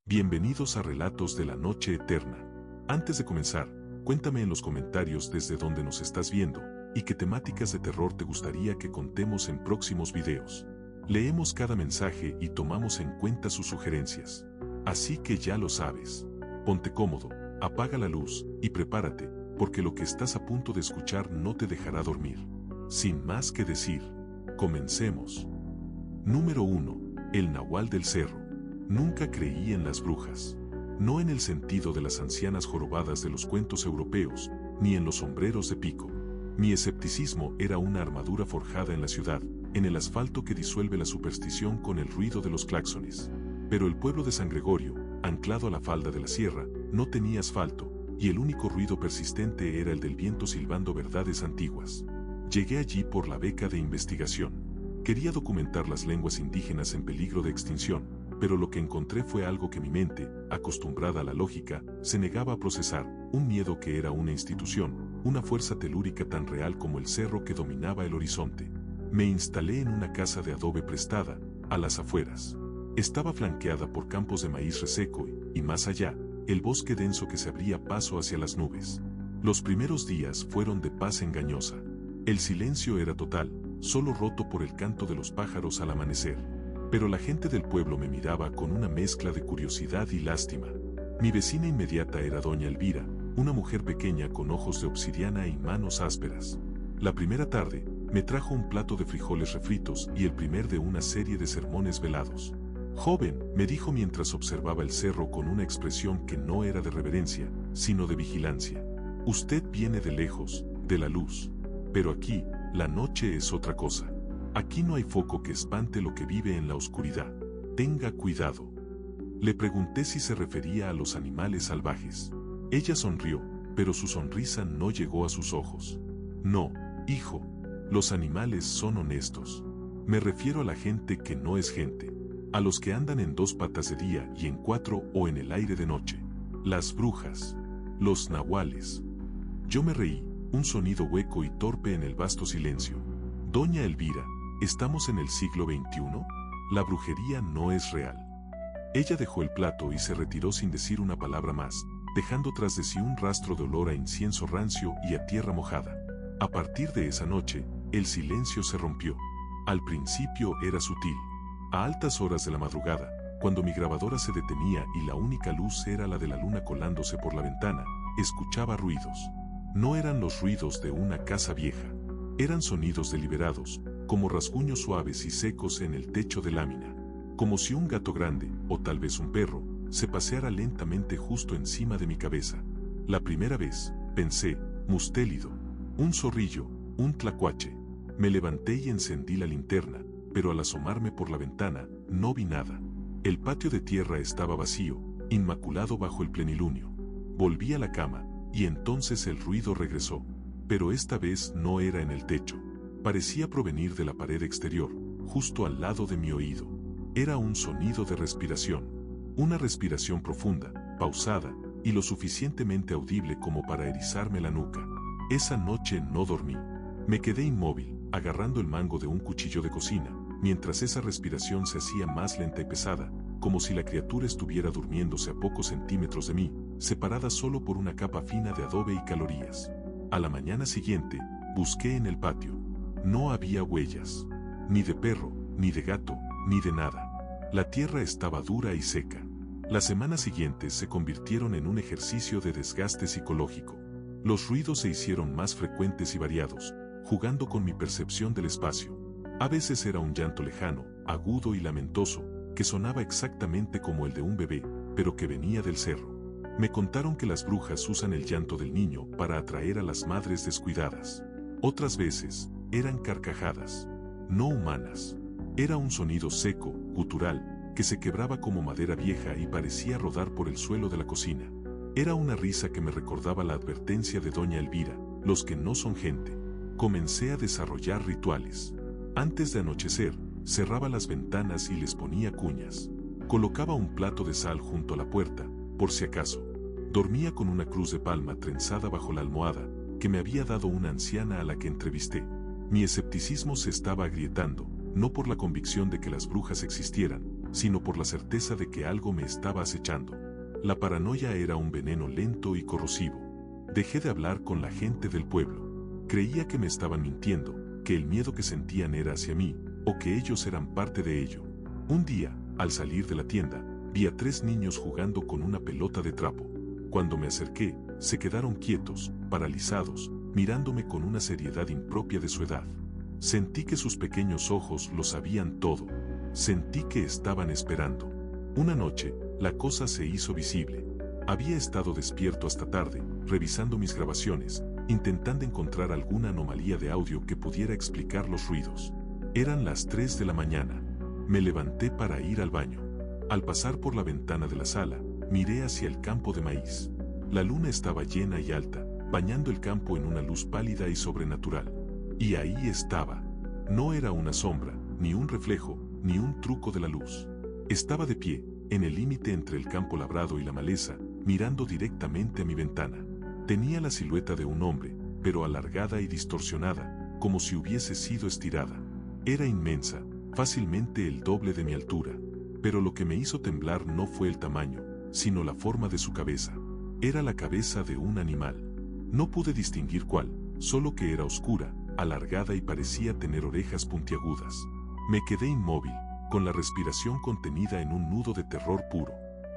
Bienvenidos a Relatos de la Noche Eterna. Antes de comenzar, cuéntame en los comentarios desde dónde nos estás viendo y qué temáticas de terror te gustaría que contemos en próximos videos. Leemos cada mensaje y tomamos en cuenta sus sugerencias. Así que ya lo sabes. Ponte cómodo, apaga la luz y prepárate, porque lo que estás a punto de escuchar no te dejará dormir. Sin más que decir, comencemos. Número 1. El Nahual del Cerro. Nunca creí en las brujas. No en el sentido de las ancianas jorobadas de los cuentos europeos, ni en los sombreros de pico. Mi escepticismo era una armadura forjada en la ciudad, en el asfalto que disuelve la superstición con el ruido de los claxones. Pero el pueblo de San Gregorio, anclado a la falda de la sierra, no tenía asfalto, y el único ruido persistente era el del viento silbando verdades antiguas. Llegué allí por la beca de investigación. Quería documentar las lenguas indígenas en peligro de extinción, pero lo que encontré fue algo que mi mente, acostumbrada a la lógica, se negaba a procesar, un miedo que era una institución, una fuerza telúrica tan real como el cerro que dominaba el horizonte. Me instalé en una casa de adobe prestada, a las afueras. Estaba flanqueada por campos de maíz reseco y más allá, el bosque denso que se abría paso hacia las nubes. Los primeros días fueron de paz engañosa. El silencio era total, solo roto por el canto de los pájaros al amanecer. Pero la gente del pueblo me miraba con una mezcla de curiosidad y lástima. Mi vecina inmediata era doña Elvira, una mujer pequeña con ojos de obsidiana y manos ásperas. La primera tarde, me trajo un plato de frijoles refritos y el primer de una serie de sermones velados. «Joven», me dijo mientras observaba el cerro con una expresión que no era de reverencia, sino de vigilancia. «Usted viene de lejos, de la luz. Pero aquí, la noche es otra cosa. Aquí no hay foco que espante lo que vive en la oscuridad. Tenga cuidado». Le pregunté si se refería a los animales salvajes. Ella sonrió, pero su sonrisa no llegó a sus ojos. «No, hijo, los animales son honestos. Me refiero a la gente que no es gente. A los que andan en dos patas de día y en cuatro o en el aire de noche. Las brujas. Los nahuales». Yo me reí, un sonido hueco y torpe en el vasto silencio. «Doña Elvira, ¿estamos en el siglo XXI? La brujería no es real». Ella dejó el plato y se retiró sin decir una palabra más, dejando tras de sí un rastro de olor a incienso rancio y a tierra mojada. A partir de esa noche, el silencio se rompió. Al principio era sutil. A altas horas de la madrugada, cuando mi grabadora se detenía y la única luz era la de la luna colándose por la ventana, escuchaba ruidos. No eran los ruidos de una casa vieja. Eran sonidos deliberados, como rasguños suaves y secos en el techo de lámina. Como si un gato grande, o tal vez un perro, se paseara lentamente justo encima de mi cabeza. La primera vez, pensé, mustélido. Un zorrillo, un tlacuache. Me levanté y encendí la linterna, pero al asomarme por la ventana, no vi nada. El patio de tierra estaba vacío, inmaculado bajo el plenilunio. Volví a la cama, y entonces el ruido regresó. Pero esta vez no era en el techo. Parecía provenir de la pared exterior, justo al lado de mi oído. Era un sonido de respiración. Una respiración profunda, pausada, y lo suficientemente audible como para erizarme la nuca. Esa noche no dormí. Me quedé inmóvil, agarrando el mango de un cuchillo de cocina, mientras esa respiración se hacía más lenta y pesada, como si la criatura estuviera durmiéndose a pocos centímetros de mí, separada solo por una capa fina de adobe y calorías. A la mañana siguiente, busqué en el patio. No había huellas. Ni de perro, ni de gato, ni de nada. La tierra estaba dura y seca. Las semanas siguientes se convirtieron en un ejercicio de desgaste psicológico. Los ruidos se hicieron más frecuentes y variados, jugando con mi percepción del espacio. A veces era un llanto lejano, agudo y lamentoso, que sonaba exactamente como el de un bebé, pero que venía del cerro. Me contaron que las brujas usan el llanto del niño para atraer a las madres descuidadas. Otras veces, eran carcajadas. No humanas. Era un sonido seco, gutural, que se quebraba como madera vieja y parecía rodar por el suelo de la cocina. Era una risa que me recordaba la advertencia de doña Elvira, los que no son gente. Comencé a desarrollar rituales. Antes de anochecer, cerraba las ventanas y les ponía cuñas. Colocaba un plato de sal junto a la puerta, por si acaso. Dormía con una cruz de palma trenzada bajo la almohada, que me había dado una anciana a la que entrevisté. Mi escepticismo se estaba agrietando, no por la convicción de que las brujas existieran, sino por la certeza de que algo me estaba acechando. La paranoia era un veneno lento y corrosivo. Dejé de hablar con la gente del pueblo. Creía que me estaban mintiendo, que el miedo que sentían era hacia mí, o que ellos eran parte de ello. Un día, al salir de la tienda, vi a 3 niños jugando con una pelota de trapo. Cuando me acerqué, se quedaron quietos, paralizados, mirándome con una seriedad impropia de su edad. Sentí que sus pequeños ojos lo sabían todo. Sentí que estaban esperando. Una noche, la cosa se hizo visible. Había estado despierto hasta tarde, revisando mis grabaciones, intentando encontrar alguna anomalía de audio que pudiera explicar los ruidos. Eran las 3 de la mañana. Me levanté para ir al baño. Al pasar por la ventana de la sala, miré hacia el campo de maíz. La luna estaba llena y alta, bañando el campo en una luz pálida y sobrenatural. Y ahí estaba. No era una sombra, ni un reflejo, ni un truco de la luz. Estaba de pie, en el límite entre el campo labrado y la maleza, mirando directamente a mi ventana. Tenía la silueta de un hombre, pero alargada y distorsionada, como si hubiese sido estirada. Era inmensa, fácilmente el doble de mi altura. Pero lo que me hizo temblar no fue el tamaño, sino la forma de su cabeza. Era la cabeza de un animal. No pude distinguir cuál, solo que era oscura, alargada y parecía tener orejas puntiagudas. Me quedé inmóvil, con la respiración contenida en un nudo de terror puro.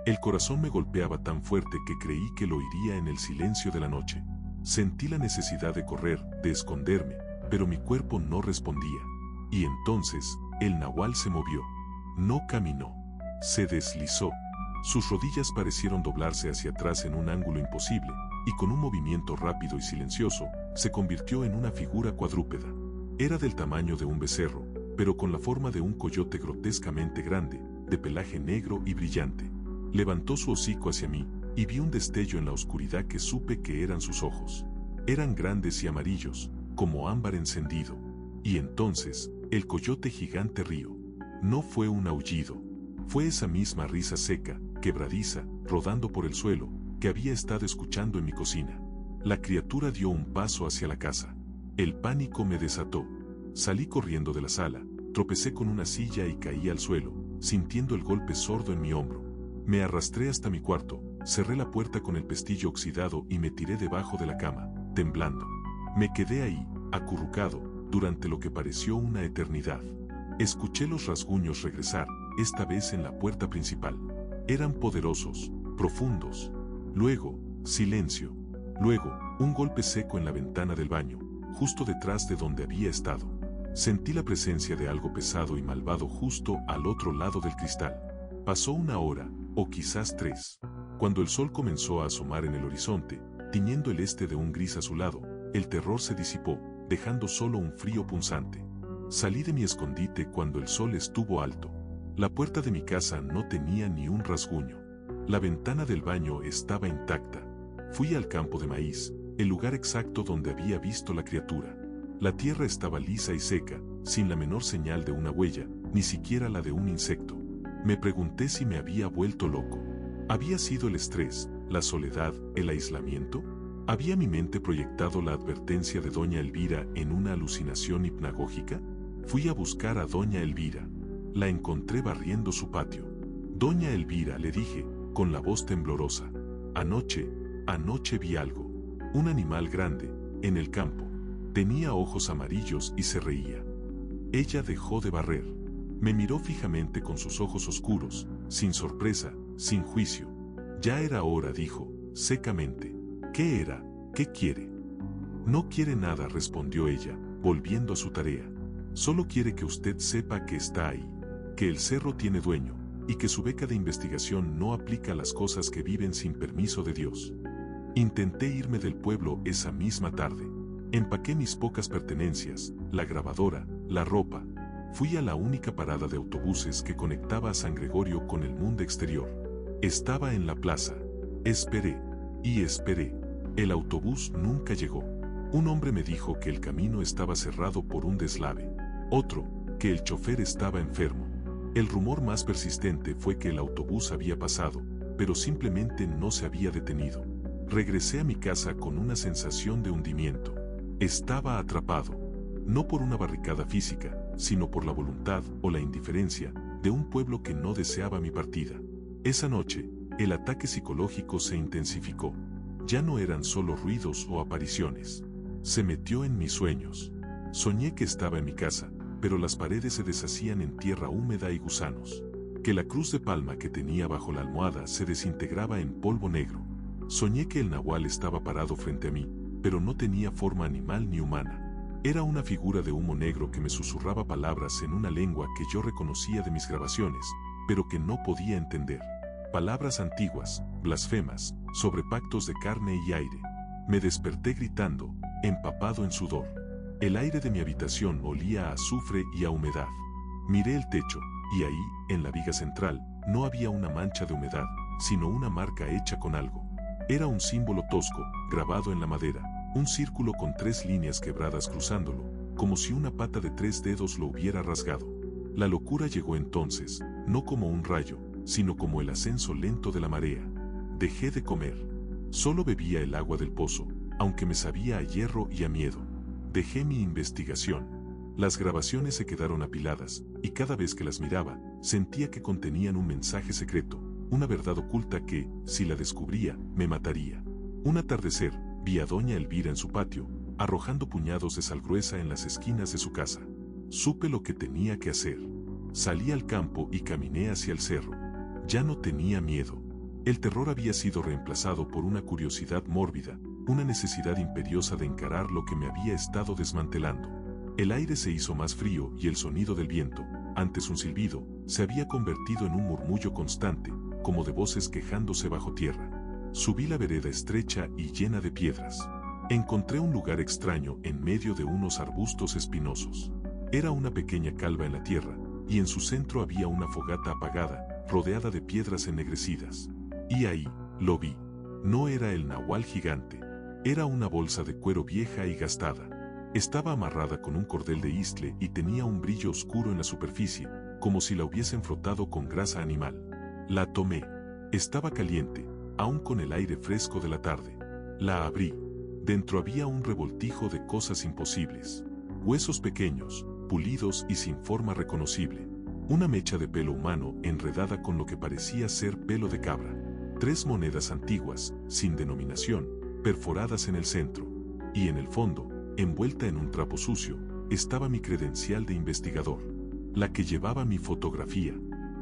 El corazón me golpeaba tan fuerte que creí que lo oiría en el silencio de la noche. Sentí la necesidad de correr, de esconderme, pero mi cuerpo no respondía. Y entonces, el nahual se movió. No caminó. Se deslizó. Sus rodillas parecieron doblarse hacia atrás en un ángulo imposible, y con un movimiento rápido y silencioso, se convirtió en una figura cuadrúpeda. Era del tamaño de un becerro, pero con la forma de un coyote grotescamente grande, de pelaje negro y brillante. Levantó su hocico hacia mí, y vi un destello en la oscuridad que supe que eran sus ojos. Eran grandes y amarillos, como ámbar encendido. Y entonces, el coyote gigante rió. No fue un aullido. Fue esa misma risa seca, quebradiza, rodando por el suelo, que había estado escuchando en mi cocina. La criatura dio un paso hacia la casa. El pánico me desató. Salí corriendo de la sala, tropecé con una silla y caí al suelo, sintiendo el golpe sordo en mi hombro. Me arrastré hasta mi cuarto, cerré la puerta con el pestillo oxidado y me tiré debajo de la cama, temblando. Me quedé ahí, acurrucado, durante lo que pareció una eternidad. Escuché los rasguños regresar, esta vez en la puerta principal. Eran poderosos, profundos. Luego, silencio. Luego, un golpe seco en la ventana del baño, justo detrás de donde había estado. Sentí la presencia de algo pesado y malvado justo al otro lado del cristal. Pasó 1 hora, o quizás 3. Cuando el sol comenzó a asomar en el horizonte, tiñendo el este de un gris azulado, el terror se disipó, dejando solo un frío punzante. Salí de mi escondite cuando el sol estuvo alto. La puerta de mi casa no tenía ni un rasguño. La ventana del baño estaba intacta. Fui al campo de maíz, el lugar exacto donde había visto la criatura. La tierra estaba lisa y seca, sin la menor señal de una huella, ni siquiera la de un insecto. Me pregunté si me había vuelto loco. ¿Había sido el estrés, la soledad, el aislamiento? ¿Había mi mente proyectado la advertencia de doña Elvira en una alucinación hipnagógica? Fui a buscar a doña Elvira. La encontré barriendo su patio. Doña Elvira, le dije, con la voz temblorosa. Anoche vi algo. Un animal grande, en el campo. Tenía ojos amarillos y se reía. Ella dejó de barrer. Me miró fijamente con sus ojos oscuros, sin sorpresa, sin juicio. Ya era hora, dijo, secamente. ¿Qué era? ¿Qué quiere? No quiere nada, respondió ella, volviendo a su tarea. Solo quiere que usted sepa que está ahí, que el cerro tiene dueño, y que su beca de investigación no aplica a las cosas que viven sin permiso de Dios. Intenté irme del pueblo esa misma tarde. Empaqué mis pocas pertenencias, la grabadora, la ropa. Fui a la única parada de autobuses que conectaba a San Gregorio con el mundo exterior. Estaba en la plaza. Esperé. Y esperé. El autobús nunca llegó. Un hombre me dijo que el camino estaba cerrado por un deslave. Otro, que el chofer estaba enfermo. El rumor más persistente fue que el autobús había pasado, pero simplemente no se había detenido. Regresé a mi casa con una sensación de hundimiento. Estaba atrapado, no por una barricada física, sino por la voluntad o la indiferencia de un pueblo que no deseaba mi partida. Esa noche, el ataque psicológico se intensificó. Ya no eran solo ruidos o apariciones. Se metió en mis sueños. Soñé que estaba en mi casa, pero las paredes se deshacían en tierra húmeda y gusanos. Que la cruz de palma que tenía bajo la almohada se desintegraba en polvo negro. Soñé que el nahual estaba parado frente a mí, pero no tenía forma animal ni humana. Era una figura de humo negro que me susurraba palabras en una lengua que yo reconocía de mis grabaciones, pero que no podía entender. Palabras antiguas, blasfemas, sobre pactos de carne y aire. Me desperté gritando, empapado en sudor. El aire de mi habitación olía a azufre y a humedad. Miré el techo, y ahí, en la viga central, no había una mancha de humedad, sino una marca hecha con algo. Era un símbolo tosco, grabado en la madera, un círculo con 3 líneas quebradas cruzándolo, como si una pata de 3 dedos lo hubiera rasgado. La locura llegó entonces, no como un rayo, sino como el ascenso lento de la marea. Dejé de comer. Solo bebía el agua del pozo, aunque me sabía a hierro y a miedo. Dejé mi investigación. Las grabaciones se quedaron apiladas, y cada vez que las miraba, sentía que contenían un mensaje secreto, una verdad oculta que, si la descubría, me mataría. Un atardecer, vi a doña Elvira en su patio, arrojando puñados de sal gruesa en las esquinas de su casa. Supe lo que tenía que hacer. Salí al campo y caminé hacia el cerro. Ya no tenía miedo. El terror había sido reemplazado por una curiosidad mórbida, una necesidad imperiosa de encarar lo que me había estado desmantelando. El aire se hizo más frío y el sonido del viento, antes un silbido, se había convertido en un murmullo constante, como de voces quejándose bajo tierra. Subí la vereda estrecha y llena de piedras. Encontré un lugar extraño en medio de unos arbustos espinosos. Era una pequeña calva en la tierra, y en su centro había una fogata apagada, rodeada de piedras ennegrecidas. Y ahí, lo vi. No era el nahual gigante. Era una bolsa de cuero vieja y gastada. Estaba amarrada con un cordel de istle y tenía un brillo oscuro en la superficie, como si la hubiesen frotado con grasa animal. La tomé. Estaba caliente, aún con el aire fresco de la tarde. La abrí. Dentro había un revoltijo de cosas imposibles. Huesos pequeños, pulidos y sin forma reconocible. Una mecha de pelo humano enredada con lo que parecía ser pelo de cabra. 3 monedas antiguas, sin denominación, perforadas en el centro. Y en el fondo, envuelta en un trapo sucio, estaba mi credencial de investigador. La que llevaba mi fotografía.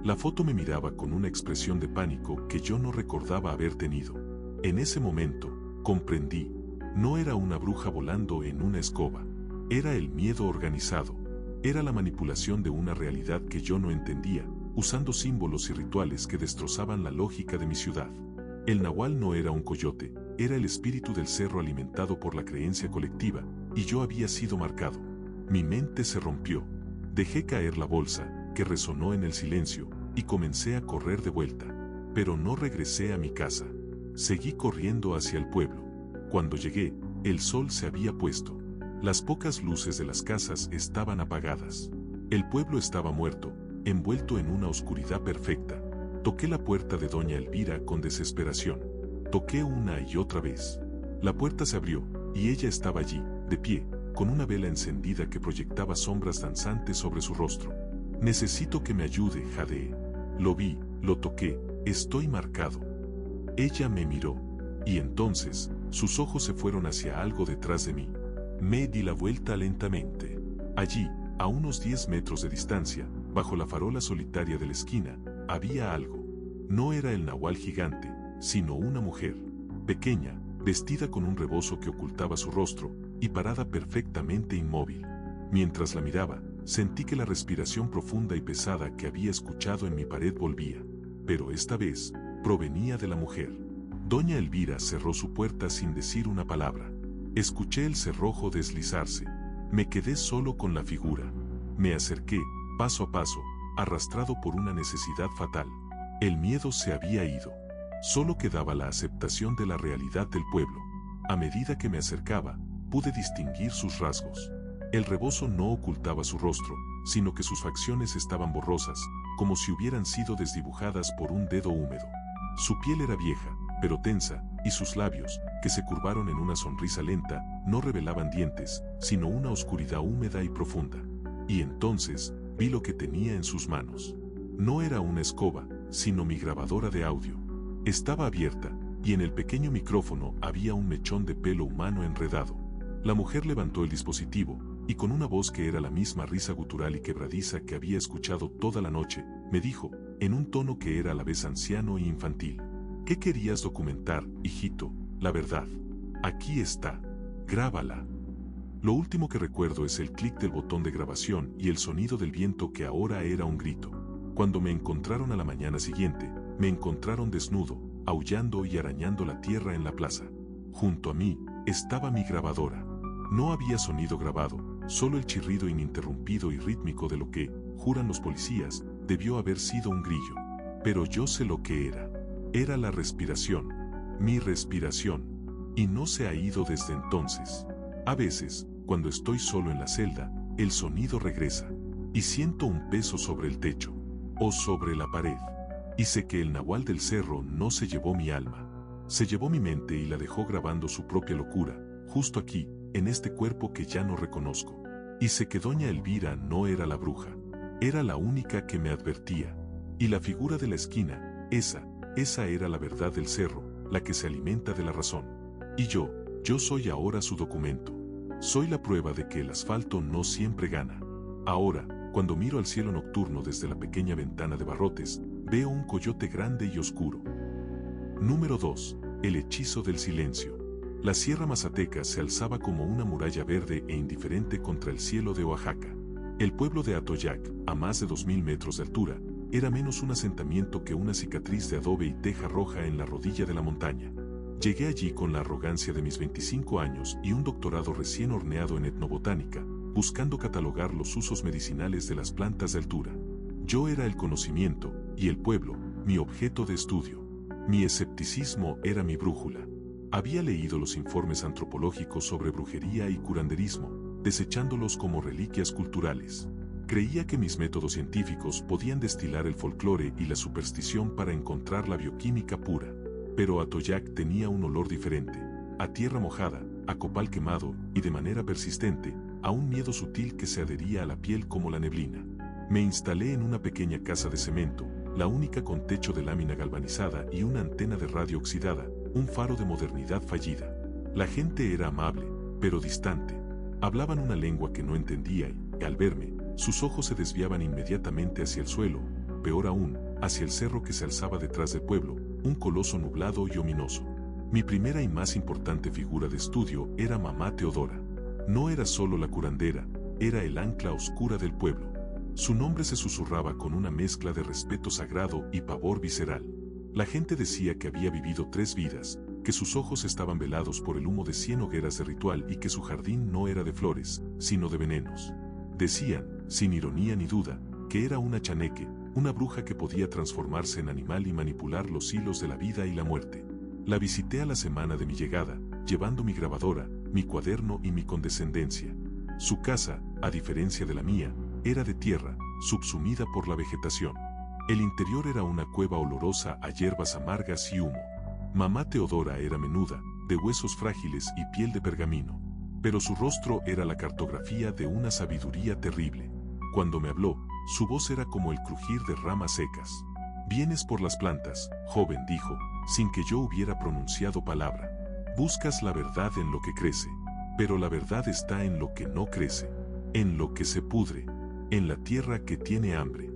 La foto me miraba con una expresión de pánico que yo no recordaba haber tenido. En ese momento, comprendí. No era una bruja volando en una escoba. Era el miedo organizado. Era la manipulación de una realidad que yo no entendía, usando símbolos y rituales que destrozaban la lógica de mi ciudad. El nahual no era un coyote, era el espíritu del cerro alimentado por la creencia colectiva, y yo había sido marcado. Mi mente se rompió. Dejé caer la bolsa, que resonó en el silencio, y comencé a correr de vuelta. Pero no regresé a mi casa. Seguí corriendo hacia el pueblo. Cuando llegué, el sol se había puesto. Las pocas luces de las casas estaban apagadas. El pueblo estaba muerto, envuelto en una oscuridad perfecta. Toqué la puerta de doña Elvira con desesperación. Toqué una y otra vez. La puerta se abrió, y ella estaba allí, de pie, con una vela encendida que proyectaba sombras danzantes sobre su rostro. Necesito que me ayude, jadeé. Lo vi, lo toqué, estoy marcado. Ella me miró, y entonces, sus ojos se fueron hacia algo detrás de mí. Me di la vuelta lentamente. Allí, a unos 10 metros de distancia, bajo la farola solitaria de la esquina, había algo. No era el nahual gigante, sino una mujer, pequeña, vestida con un rebozo que ocultaba su rostro, y parada perfectamente inmóvil. Mientras la miraba, sentí que la respiración profunda y pesada que había escuchado en mi pared volvía, pero esta vez, provenía de la mujer. Doña Elvira cerró su puerta sin decir una palabra. Escuché el cerrojo deslizarse. Me quedé solo con la figura. Me acerqué, paso a paso, arrastrado por una necesidad fatal. El miedo se había ido. Solo quedaba la aceptación de la realidad del pueblo. A medida que me acercaba, pude distinguir sus rasgos. El rebozo no ocultaba su rostro, sino que sus facciones estaban borrosas, como si hubieran sido desdibujadas por un dedo húmedo. Su piel era vieja, pero tensa, y sus labios, que se curvaron en una sonrisa lenta, no revelaban dientes, sino una oscuridad húmeda y profunda. Y entonces, vi lo que tenía en sus manos. No era una escoba, sino mi grabadora de audio. Estaba abierta, y en el pequeño micrófono había un mechón de pelo humano enredado. La mujer levantó el dispositivo, y con una voz que era la misma risa gutural y quebradiza que había escuchado toda la noche, me dijo, en un tono que era a la vez anciano e infantil: ¿qué querías documentar, hijito? La verdad. Aquí está. Grábala. Lo último que recuerdo es el clic del botón de grabación y el sonido del viento que ahora era un grito. Cuando me encontraron a la mañana siguiente, me encontraron desnudo, aullando y arañando la tierra en la plaza. Junto a mí estaba mi grabadora. No había sonido grabado, solo el chirrido ininterrumpido y rítmico de lo que, juran los policías, debió haber sido un grillo. Pero yo sé lo que era. Era la respiración. Mi respiración. Y no se ha ido desde entonces. A veces, cuando estoy solo en la celda, el sonido regresa. Y siento un peso sobre el techo. O sobre la pared. Y sé que el nahual del cerro no se llevó mi alma. Se llevó mi mente y la dejó grabando su propia locura, justo aquí, en este cuerpo que ya no reconozco. Y sé que doña Elvira no era la bruja. Era la única que me advertía. Y la figura de la esquina, esa era la verdad del cerro, la que se alimenta de la razón. Y yo soy ahora su documento. Soy la prueba de que el asfalto no siempre gana. Ahora, cuando miro al cielo nocturno desde la pequeña ventana de barrotes, veo un coyote grande y oscuro. Número 2. El hechizo del silencio. La Sierra Mazateca se alzaba como una muralla verde e indiferente contra el cielo de Oaxaca. El pueblo de Atoyac, a más de 2000 metros de altura, era menos un asentamiento que una cicatriz de adobe y teja roja en la rodilla de la montaña. Llegué allí con la arrogancia de mis 25 años y un doctorado recién horneado en etnobotánica, buscando catalogar los usos medicinales de las plantas de altura. Yo era el conocimiento, y el pueblo, mi objeto de estudio. Mi escepticismo era mi brújula. Había leído los informes antropológicos sobre brujería y curanderismo, desechándolos como reliquias culturales. Creía que mis métodos científicos podían destilar el folclore y la superstición para encontrar la bioquímica pura. Pero Atoyac tenía un olor diferente, a tierra mojada, a copal quemado y de manera persistente, a un miedo sutil que se adhería a la piel como la neblina. Me instalé en una pequeña casa de cemento, la única con techo de lámina galvanizada y una antena de radio oxidada, un faro de modernidad fallida. La gente era amable, pero distante. Hablaban una lengua que no entendía y, al verme, sus ojos se desviaban inmediatamente hacia el suelo, peor aún, hacia el cerro que se alzaba detrás del pueblo, un coloso nublado y ominoso. Mi primera y más importante figura de estudio era Mamá Teodora. No era solo la curandera, era el ancla oscura del pueblo. Su nombre se susurraba con una mezcla de respeto sagrado y pavor visceral. La gente decía que había vivido 3 vidas, que sus ojos estaban velados por el humo de 100 hogueras de ritual y que su jardín no era de flores, sino de venenos. Decían, sin ironía ni duda, que era una chaneque, una bruja que podía transformarse en animal y manipular los hilos de la vida y la muerte. La visité a la semana de mi llegada, llevando mi grabadora, mi cuaderno y mi condescendencia. Su casa, a diferencia de la mía, era de tierra, subsumida por la vegetación. El interior era una cueva olorosa a hierbas amargas y humo. Mamá Teodora era menuda, de huesos frágiles y piel de pergamino. Pero su rostro era la cartografía de una sabiduría terrible. Cuando me habló, su voz era como el crujir de ramas secas. «Vienes por las plantas», joven dijo, sin que yo hubiera pronunciado palabra. «Buscas la verdad en lo que crece. Pero la verdad está en lo que no crece. En lo que se pudre. En la tierra que tiene hambre».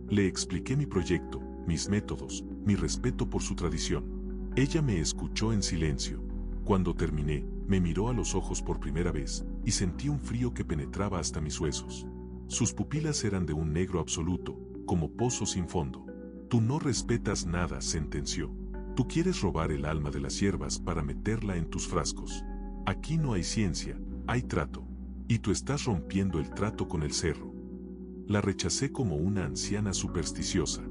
Le expliqué mi proyecto, mis métodos, mi respeto por su tradición. Ella me escuchó en silencio. Cuando terminé, me miró a los ojos por primera vez, y sentí un frío que penetraba hasta mis huesos. Sus pupilas eran de un negro absoluto, como pozo sin fondo. «Tú no respetas nada», sentenció. «Tú quieres robar el alma de las hierbas para meterla en tus frascos. Aquí no hay ciencia, hay trato. Y tú estás rompiendo el trato con el cerro». La rechacé como una anciana supersticiosa,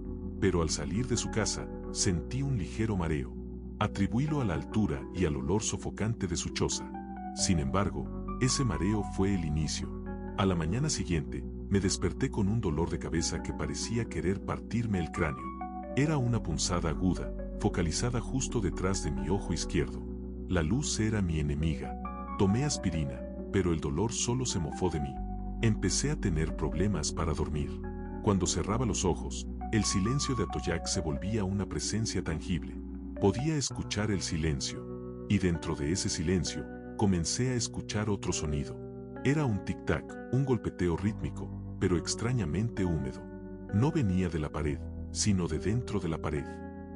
pero al salir de su casa, sentí un ligero mareo. Atribuílo a la altura y al olor sofocante de su choza. Sin embargo, ese mareo fue el inicio. A la mañana siguiente, me desperté con un dolor de cabeza que parecía querer partirme el cráneo. Era una punzada aguda, focalizada justo detrás de mi ojo izquierdo. La luz era mi enemiga. Tomé aspirina, pero el dolor solo se mofó de mí. Empecé a tener problemas para dormir. Cuando cerraba los ojos, El silencio de Atoyac se volvía una presencia tangible. Podía escuchar el silencio. Y dentro de ese silencio, comencé a escuchar otro sonido. Era un tic-tac, un golpeteo rítmico, pero extrañamente húmedo. No venía de la pared, sino de dentro de la pared.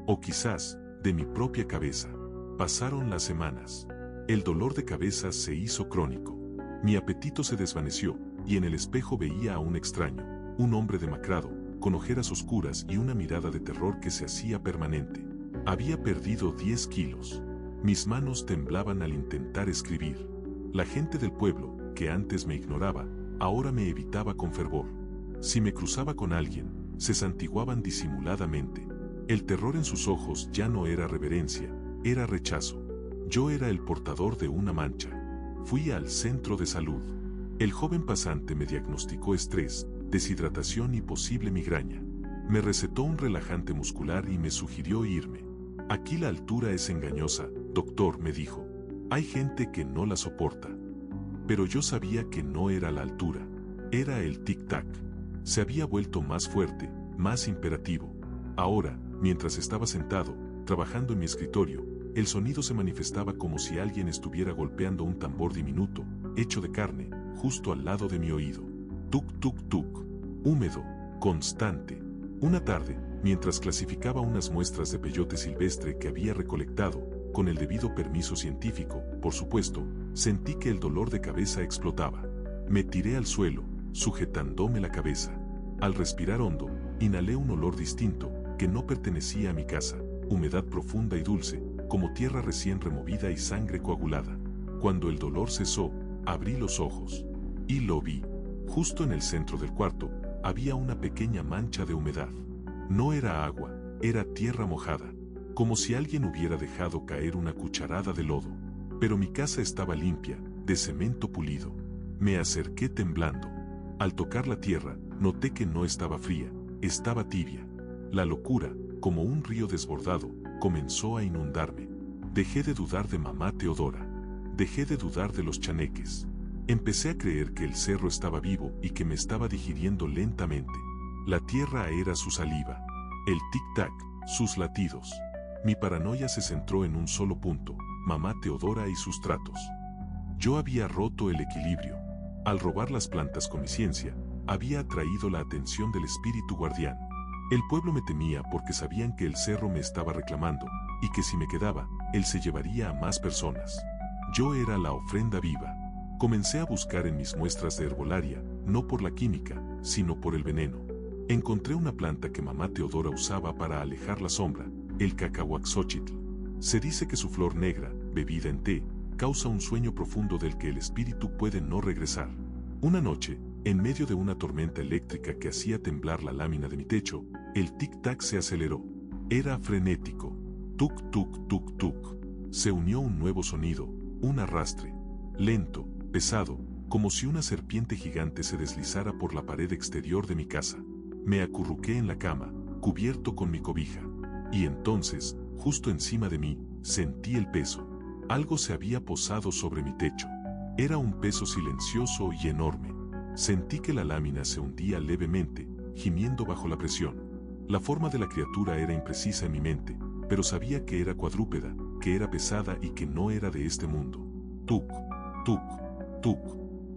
O quizás, de mi propia cabeza. Pasaron las semanas. El dolor de cabeza se hizo crónico. Mi apetito se desvaneció, y en el espejo veía a un extraño, un hombre demacrado, con ojeras oscuras y una mirada de terror que se hacía permanente. Había perdido 10 kilos. Mis manos temblaban al intentar escribir. La gente del pueblo, que antes me ignoraba, ahora me evitaba con fervor. Si me cruzaba con alguien, se santiguaban disimuladamente. El terror en sus ojos ya no era reverencia, era rechazo. Yo era el portador de una mancha. Fui al centro de salud. El joven pasante me diagnosticó estrés, deshidratación y posible migraña. Me recetó un relajante muscular y me sugirió irme. Aquí la altura es engañosa, doctor, me dijo. Hay gente que no la soporta. Pero yo sabía que no era la altura. Era el tic-tac. Se había vuelto más fuerte, más imperativo. Ahora, mientras estaba sentado, trabajando en mi escritorio, el sonido se manifestaba como si alguien estuviera golpeando un tambor diminuto, hecho de carne, justo al lado de mi oído. Tuk, tuk, tuk. Húmedo, constante. Una tarde, mientras clasificaba unas muestras de peyote silvestre que había recolectado, con el debido permiso científico, por supuesto, sentí que el dolor de cabeza explotaba. Me tiré al suelo, sujetándome la cabeza. Al respirar hondo, inhalé un olor distinto, que no pertenecía a mi casa, humedad profunda y dulce, como tierra recién removida y sangre coagulada. Cuando el dolor cesó, abrí los ojos. Y lo vi. Justo en el centro del cuarto, había una pequeña mancha de humedad. No era agua, era tierra mojada, como si alguien hubiera dejado caer una cucharada de lodo. Pero mi casa estaba limpia, de cemento pulido. Me acerqué temblando. Al tocar la tierra, noté que no estaba fría, estaba tibia. La locura, como un río desbordado, comenzó a inundarme. Dejé de dudar de mamá Teodora. Dejé de dudar de los chaneques. Empecé a creer que el cerro estaba vivo y que me estaba digiriendo lentamente. La tierra era su saliva. El tic-tac, sus latidos. Mi paranoia se centró en un solo punto, mamá Teodora y sus tratos. Yo había roto el equilibrio. Al robar las plantas con mi ciencia, había atraído la atención del espíritu guardián. El pueblo me temía porque sabían que el cerro me estaba reclamando, y que si me quedaba, él se llevaría a más personas. Yo era la ofrenda viva. Comencé a buscar en mis muestras de herbolaria, no por la química, sino por el veneno. Encontré una planta que mamá Teodora usaba para alejar la sombra, el cacahuaxóchitl. Se dice que su flor negra, bebida en té, causa un sueño profundo del que el espíritu puede no regresar. Una noche, en medio de una tormenta eléctrica que hacía temblar la lámina de mi techo, el tic-tac se aceleró. Era frenético. Tuk, tuk, tuk, tuk. Se unió un nuevo sonido, un arrastre. Lento, pesado, como si una serpiente gigante se deslizara por la pared exterior de mi casa. Me acurruqué en la cama, cubierto con mi cobija. Y entonces, justo encima de mí, sentí el peso. Algo se había posado sobre mi techo. Era un peso silencioso y enorme. Sentí que la lámina se hundía levemente, gimiendo bajo la presión. La forma de la criatura era imprecisa en mi mente, pero sabía que era cuadrúpeda, que era pesada y que no era de este mundo. Tuk, tuk, tuk.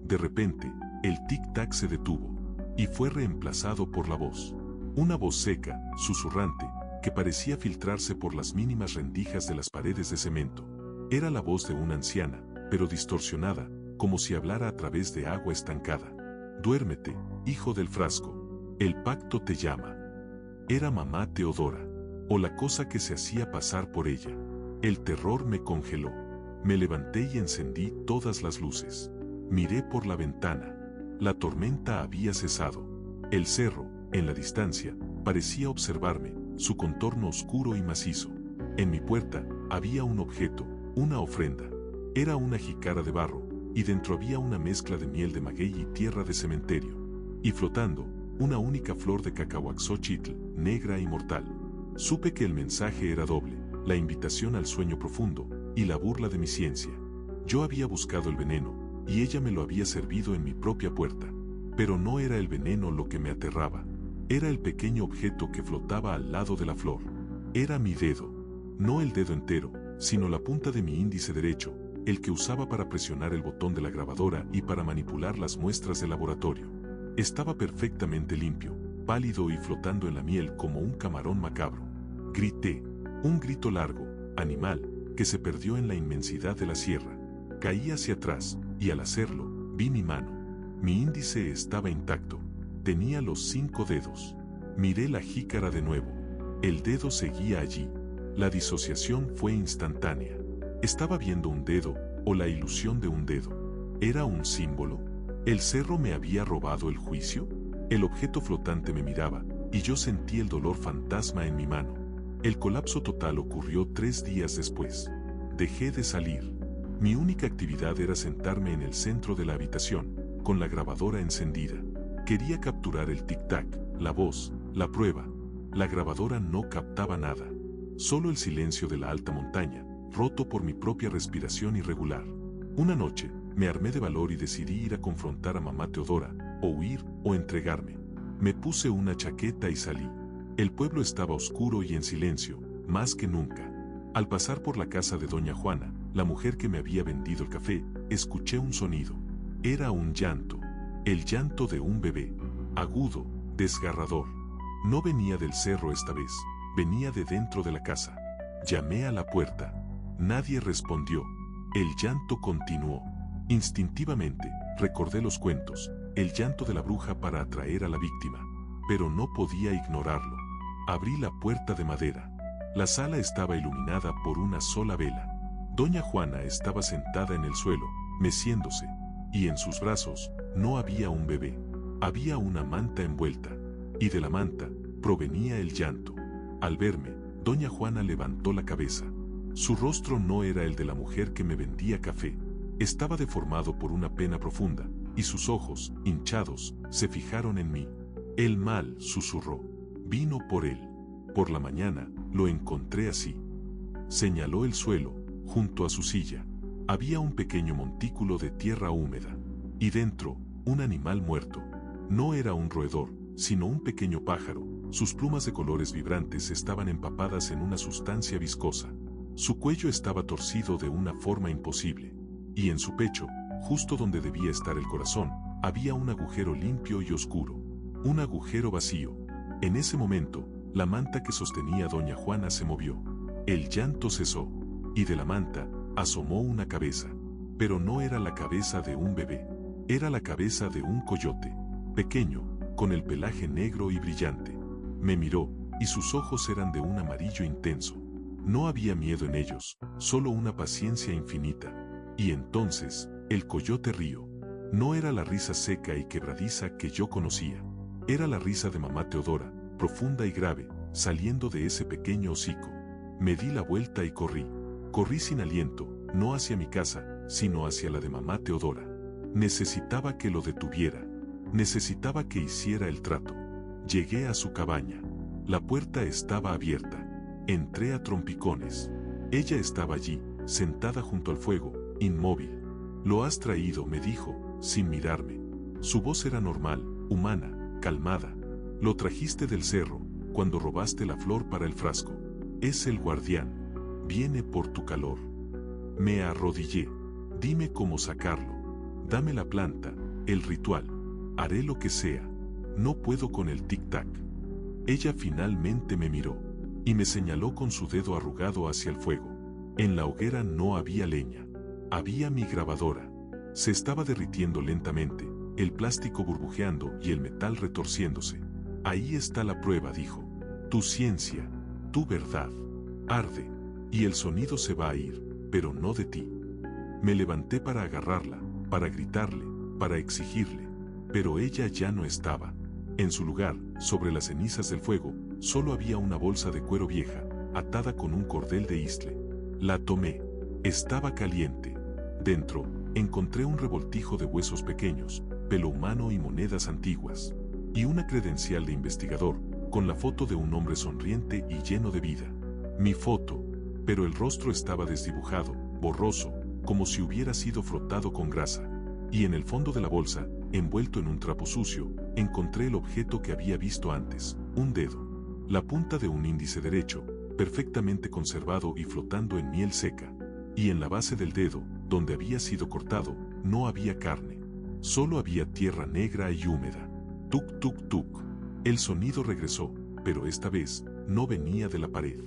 De repente, el tic-tac se detuvo, y fue reemplazado por la voz. Una voz seca, susurrante, que parecía filtrarse por las mínimas rendijas de las paredes de cemento. Era la voz de una anciana, pero distorsionada, como si hablara a través de agua estancada. Duérmete, hijo del frasco. El pacto te llama. Era mamá Teodora, o la cosa que se hacía pasar por ella. El terror me congeló. Me levanté y encendí todas las luces. Miré por la ventana. La tormenta había cesado. El cerro, en la distancia, parecía observarme, su contorno oscuro y macizo. En mi puerta, había un objeto, una ofrenda. Era una jícara de barro, y dentro había una mezcla de miel de maguey y tierra de cementerio. Y flotando, una única flor de cacahuaxóchitl, negra y mortal. Supe que el mensaje era doble, la invitación al sueño profundo, y la burla de mi ciencia. Yo había buscado el veneno, y ella me lo había servido en mi propia puerta. Pero no era el veneno lo que me aterraba. Era el pequeño objeto que flotaba al lado de la flor. Era mi dedo. No el dedo entero, sino la punta de mi índice derecho, el que usaba para presionar el botón de la grabadora y para manipular las muestras de laboratorio. Estaba perfectamente limpio, pálido y flotando en la miel como un camarón macabro. Grité, un grito largo, animal, que se perdió en la inmensidad de la sierra. Caí hacia atrás, y al hacerlo, vi mi mano. Mi índice estaba intacto. Tenía los 5 dedos. Miré la jícara de nuevo. El dedo seguía allí. La disociación fue instantánea. Estaba viendo un dedo, o la ilusión de un dedo. ¿Era un símbolo? ¿El cerro me había robado el juicio? El objeto flotante me miraba, y yo sentí el dolor fantasma en mi mano. El colapso total ocurrió 3 días después. Dejé de salir. Mi única actividad era sentarme en el centro de la habitación, con la grabadora encendida. Quería capturar el tic-tac, la voz, la prueba. La grabadora no captaba nada. Solo el silencio de la alta montaña, roto por mi propia respiración irregular. Una noche, me armé de valor y decidí ir a confrontar a mamá Teodora, o huir, o entregarme. Me puse una chaqueta y salí. El pueblo estaba oscuro y en silencio, más que nunca. Al pasar por la casa de doña Juana, la mujer que me había vendido el café, escuché un sonido. Era un llanto. El llanto de un bebé. Agudo, desgarrador. No venía del cerro esta vez, venía de dentro de la casa. Llamé a la puerta. Nadie respondió. El llanto continuó. Instintivamente, recordé los cuentos, el llanto de la bruja para atraer a la víctima. Pero no podía ignorarlo. Abrí la puerta de madera. La sala estaba iluminada por una sola vela. Doña Juana estaba sentada en el suelo, meciéndose, y en sus brazos no había un bebé. Había una manta envuelta, y de la manta provenía el llanto. Al verme, doña Juana levantó la cabeza. Su rostro no era el de la mujer que me vendía café. Estaba deformado por una pena profunda, y sus ojos, hinchados, se fijaron en mí. El mal, susurró. Vino por él. Por la mañana, lo encontré así. Señaló el suelo, junto a su silla. Había un pequeño montículo de tierra húmeda. Y dentro, un animal muerto. No era un roedor, sino un pequeño pájaro. Sus plumas de colores vibrantes estaban empapadas en una sustancia viscosa. Su cuello estaba torcido de una forma imposible. Y en su pecho, justo donde debía estar el corazón, había un agujero limpio y oscuro. Un agujero vacío. En ese momento, la manta que sostenía doña Juana se movió. El llanto cesó, y de la manta asomó una cabeza. Pero no era la cabeza de un bebé. Era la cabeza de un coyote. Pequeño, con el pelaje negro y brillante. Me miró, y sus ojos eran de un amarillo intenso. No había miedo en ellos, solo una paciencia infinita. Y entonces, el coyote rió. No era la risa seca y quebradiza que yo conocía. Era la risa de mamá Teodora, profunda y grave, saliendo de ese pequeño hocico. Me di la vuelta y corrí. Corrí sin aliento, no hacia mi casa, sino hacia la de mamá Teodora. Necesitaba que lo detuviera. Necesitaba que hiciera el trato. Llegué a su cabaña. La puerta estaba abierta. Entré a trompicones. Ella estaba allí, sentada junto al fuego, inmóvil. «Lo has traído», me dijo, sin mirarme. Su voz era normal, humana, calmada. «Lo trajiste del cerro, cuando robaste la flor para el frasco. Es el guardián. Viene por tu calor». Me arrodillé. «Dime cómo sacarlo. Dame la planta, el ritual. Haré lo que sea. No puedo con el tic-tac». Ella finalmente me miró, y me señaló con su dedo arrugado hacia el fuego. En la hoguera no había leña. Había mi grabadora. Se estaba derritiendo lentamente, el plástico burbujeando y el metal retorciéndose. «Ahí está la prueba», dijo. «Tu ciencia, tu verdad. Arde, y el sonido se va a ir, pero no de ti». Me levanté para agarrarla, para gritarle, para exigirle. Pero ella ya no estaba. En su lugar, sobre las cenizas del fuego, solo había una bolsa de cuero vieja, atada con un cordel de isle. La tomé. Estaba caliente. Dentro, encontré un revoltijo de huesos pequeños, pelo humano y monedas antiguas. Y una credencial de investigador, con la foto de un hombre sonriente y lleno de vida. Mi foto, pero el rostro estaba desdibujado, borroso, como si hubiera sido frotado con grasa. Y en el fondo de la bolsa, envuelto en un trapo sucio, encontré el objeto que había visto antes, un dedo. La punta de un índice derecho, perfectamente conservado y flotando en miel seca. Y en la base del dedo, donde había sido cortado, no había carne. Solo había tierra negra y húmeda. Tuk tuk tuk. El sonido regresó, pero esta vez, no venía de la pared.